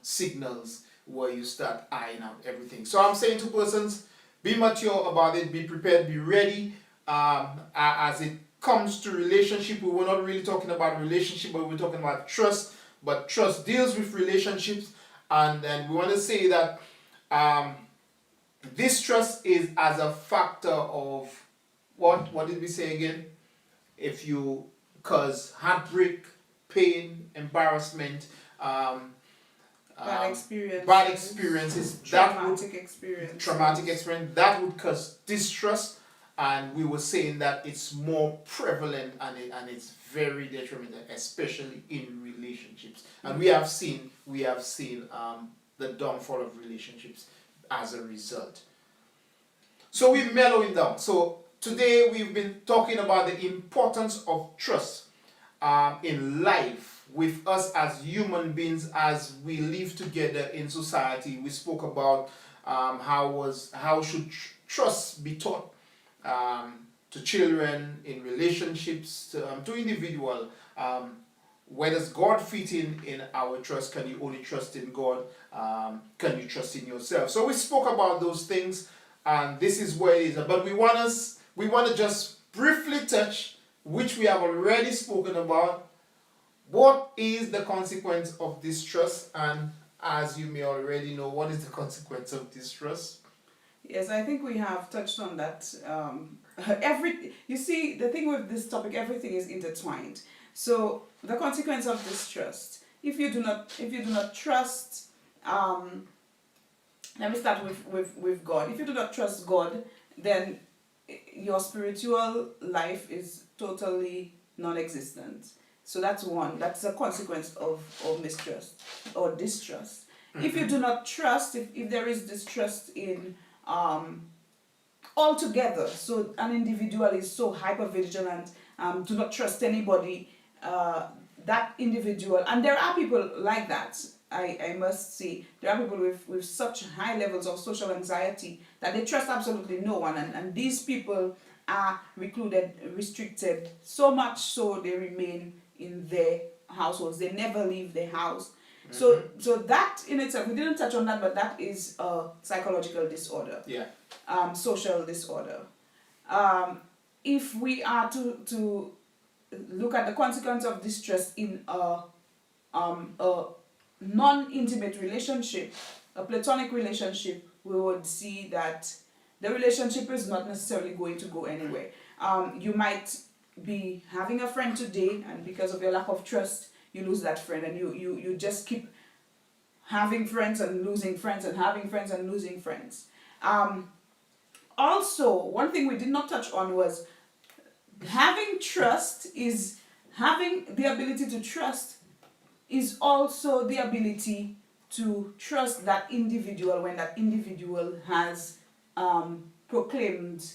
signals where you start eyeing out everything. So I'm saying to persons, be mature about it, be prepared, be ready. As it comes to relationship, we were not really talking about relationship, but we're talking about trust. But trust deals with relationships, and then we want to say that this trust is as a factor of what did we say again? If you cause heartbreak, pain, embarrassment, bad experiences, traumatic experience that would cause distrust, and we were saying that it's more prevalent and it's very detrimental, especially in relationships. And we have seen the downfall of relationships as a result. So we're mellowing down. So today we've been talking about the importance of trust in life, with us as human beings as we live together in society. We spoke about how should trust be taught to children, in relationships, to individual. Where does God fit in our trust? Can you only trust in God? Can you trust in yourself? So we spoke about those things, and this is where it is. But we want to just briefly touch, which we have already spoken about. What is the consequence of distrust? And as you may already know, what is the consequence of distrust? Yes, I think we have touched on that. You see, the thing with this topic, everything is intertwined. So the consequence of distrust, if you do not trust, let me start with God. If you do not trust God, then your spiritual life is totally non-existent. So that's one. That's a consequence of mistrust or distrust. Mm-hmm. If you do not trust, if there is distrust in altogether, so an individual is so hyper-vigilant, do not trust anybody, that individual, and there are people like that, I must say, there are people with such high levels of social anxiety that they trust absolutely no one, and these people are recluded, restricted, so much so they remain in their households. They never leave their house. Mm-hmm. So that in itself, we didn't touch on that, but that is a psychological disorder. Yeah. Social disorder. If we are to look at the consequence of distrust in a non-intimate relationship, a platonic relationship, we would see that the relationship is not necessarily going to go anywhere. You might be having a friend today, and because of your lack of trust, you lose that friend, and you just keep having friends and losing friends and having friends and losing friends. Also, one thing we did not touch on was having trust is having the ability to trust is also the ability to trust that individual when that individual has proclaimed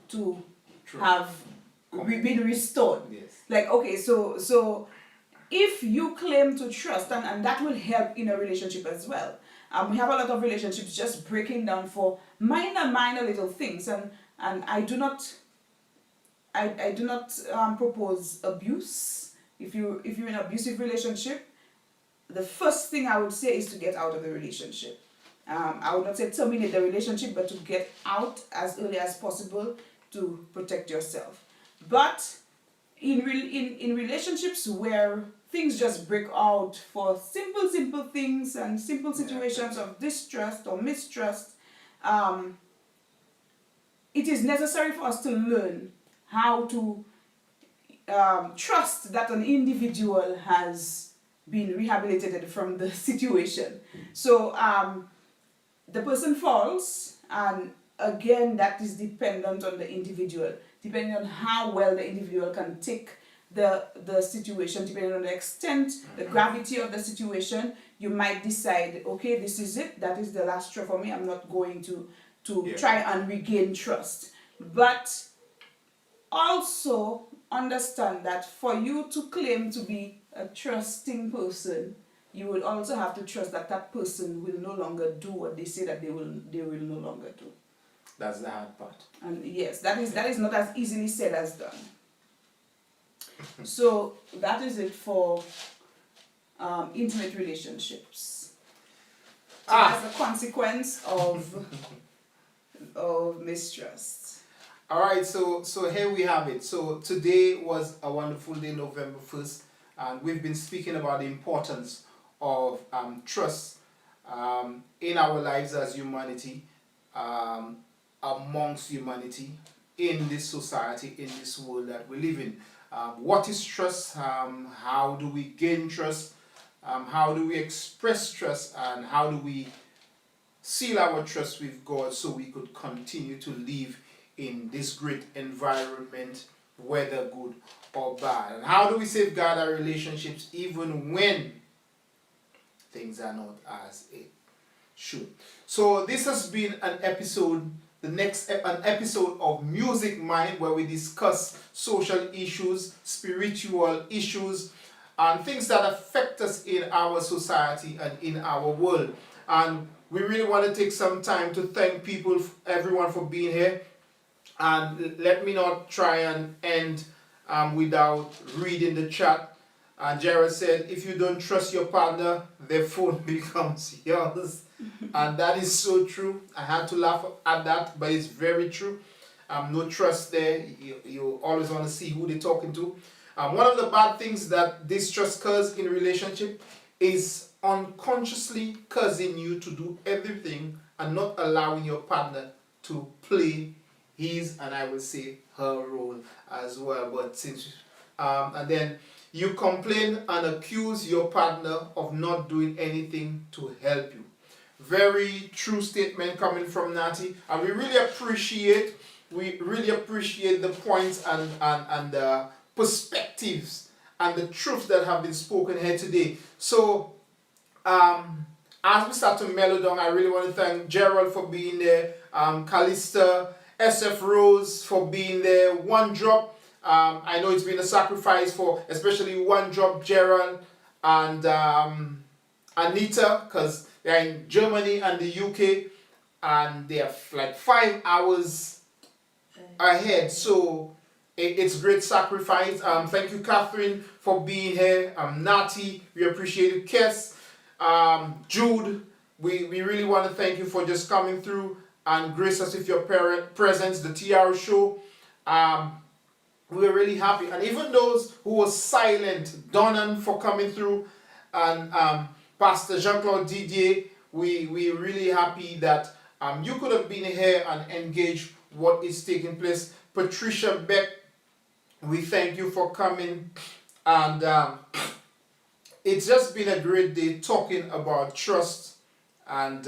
to True. Have been restored. Yes. Like, okay, so if you claim to trust, and that will help in a relationship as well. We have a lot of relationships just breaking down for minor little things, and I do not propose abuse. If you're in an abusive relationship, the first thing I would say is to get out of the relationship. I would not say terminate the relationship, but to get out as early as possible to protect yourself. But in relationships where things just break out for simple things and simple situations of distrust or mistrust, um, it is necessary for us to learn how to trust that an individual has been rehabilitated from the situation. So the person falls, and again, that is dependent on the individual, depending on how well the individual can take the situation, depending on the extent, the gravity of the situation. You might decide, okay, this is it, that is the last straw for me, I'm not going to try and regain trust. But also understand that for you to claim to be a trusting person, you would also have to trust that that person will no longer do what they say that they will no longer do. That's the hard part. And yes, that is not as easily said as done. So that is it for intimate relationships. So that's the consequence of mistrust. All right, so here we have it. So today was a wonderful day, November 1st, and we've been speaking about the importance of trust in our lives as humanity, amongst humanity, in this society, in this world that we live in. What is trust? How do we gain trust? How do we express trust? And how do we seal our trust with God so we could continue to live in this great environment, whether good or bad? And how do we safeguard our relationships even when things are not as it should? So this has been an episode, an episode of Muziq Mind, where we discuss social issues, spiritual issues, and things that affect us in our society and in our world. And we really want to take some time to thank everyone for being here. And let me not try and end without reading the chat. Jared said, if you don't trust your partner, their phone becomes yours. And that is so true. I had to laugh at that, but it's very true. No trust there. You always want to see who they're talking to. One of the bad things that distrust causes in a relationship is unconsciously causing you to do everything and not allowing your partner to play his, and I will say her, role as well. But since and then you complain and accuse your partner of not doing anything to help you. Very true statement coming from Natty, and we really appreciate the points and the perspectives and the truths that have been spoken here today. So as we start to mellow down, I really want to thank Gerald for being there, Callista, SF Rose for being there, One Drop. I know it's been a sacrifice for especially One Drop, Gerald, and Anita, because they're in Germany and the UK, and they're like 5 hours ahead. So it's great sacrifice. Thank you, Catherine, for being here. Nati, we appreciate it. Kes, Jude, we really want to thank you for just coming through and grace us with your presence. The TR show, we're really happy. And even those who were silent, Donnan for coming through, and Pastor Jean-Claude Didier, we really happy that you could have been here and engaged what is taking place. Patricia Beck, we thank you for coming. And it's just been a great day talking about trust and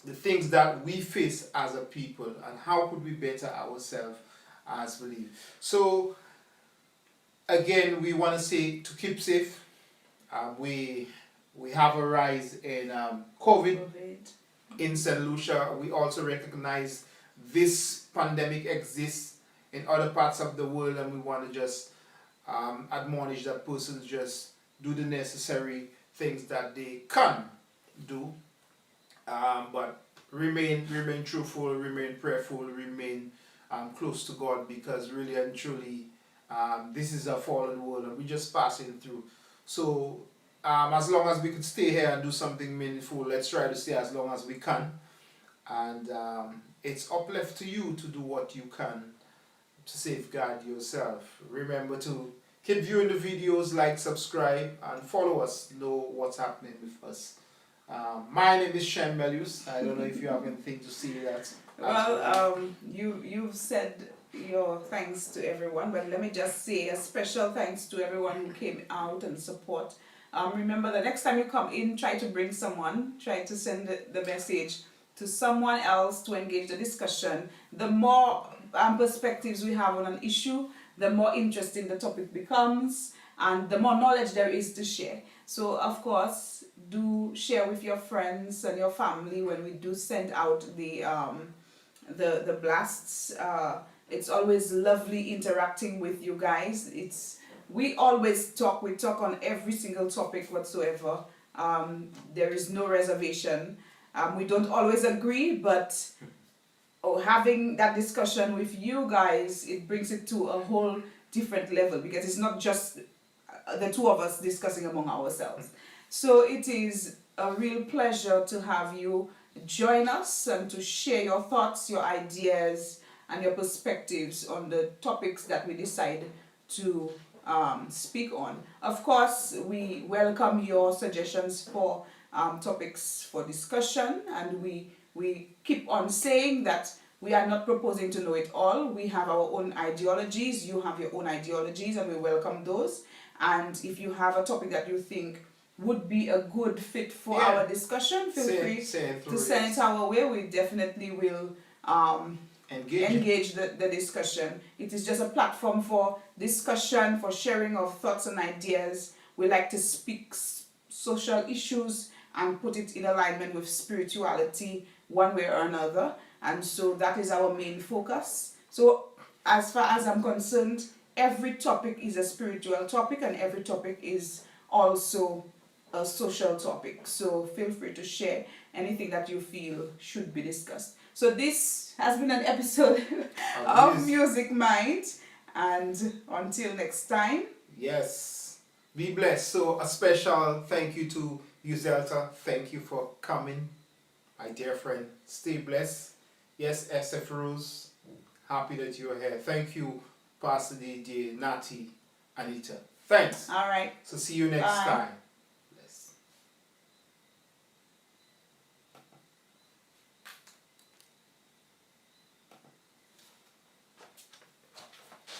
the things that we face as a people and how could we better ourselves as believers. So again, we want to say to keep safe. We have a rise in COVID in St. Lucia. We also recognize this pandemic exists in other parts of the world, and we want to just admonish that persons just do the necessary things that they can do, but remain truthful, remain prayerful, remain close to God, because really and truly this is a fallen world and we're just passing through. So as long as we could stay here and do something meaningful, let's try to stay as long as we can. And it's up left to you to do what you can to safeguard yourself. Remember to keep viewing the videos, like, subscribe, and follow us. Know what's happening with us. My name is Shem Meluce. I don't know if you have anything to say that. Well, you've said your thanks to everyone, but let me just say a special thanks to everyone who came out and support. Remember, the next time you come in, try to bring someone, try to send the message to someone else to engage the discussion. The more perspectives we have on an issue, the more interesting the topic becomes, and the more knowledge there is to share. So, of course, do share with your friends and your family when we do send out the blasts. It's always lovely interacting with you guys. We always talk. We talk on every single topic whatsoever. There is no reservation. We don't always agree, but having that discussion with you guys, it brings it to a whole different level, because it's not just the two of us discussing among ourselves. So it is a real pleasure to have you join us and to share your thoughts, your ideas, and your perspectives on the topics that we decide to speak on. Of course, we welcome your suggestions for topics for discussion, and we keep on saying that we are not proposing to know it all. We have our own ideologies, you have your own ideologies, and we welcome those. And if you have a topic that you think would be a good fit for our discussion, feel free to send it our way. We definitely will engage the discussion. It is just a platform for discussion, for sharing of thoughts and ideas. We like to speak social issues and put it in alignment with spirituality one way or another. And so that is our main focus. So as far as I'm concerned, every topic is a spiritual topic, and every topic is also a social topic. So feel free to share anything that you feel should be discussed. So this has been an episode of Muziq Mind, and until next time. Yes, be blessed. So a special thank you to you, Zelta. Thank you for coming, my dear friend. Stay blessed. Yes, SF Rose, happy that you're here. Thank you, Pastor DJ, Nati, Anita. Thanks. All right. So see you next time.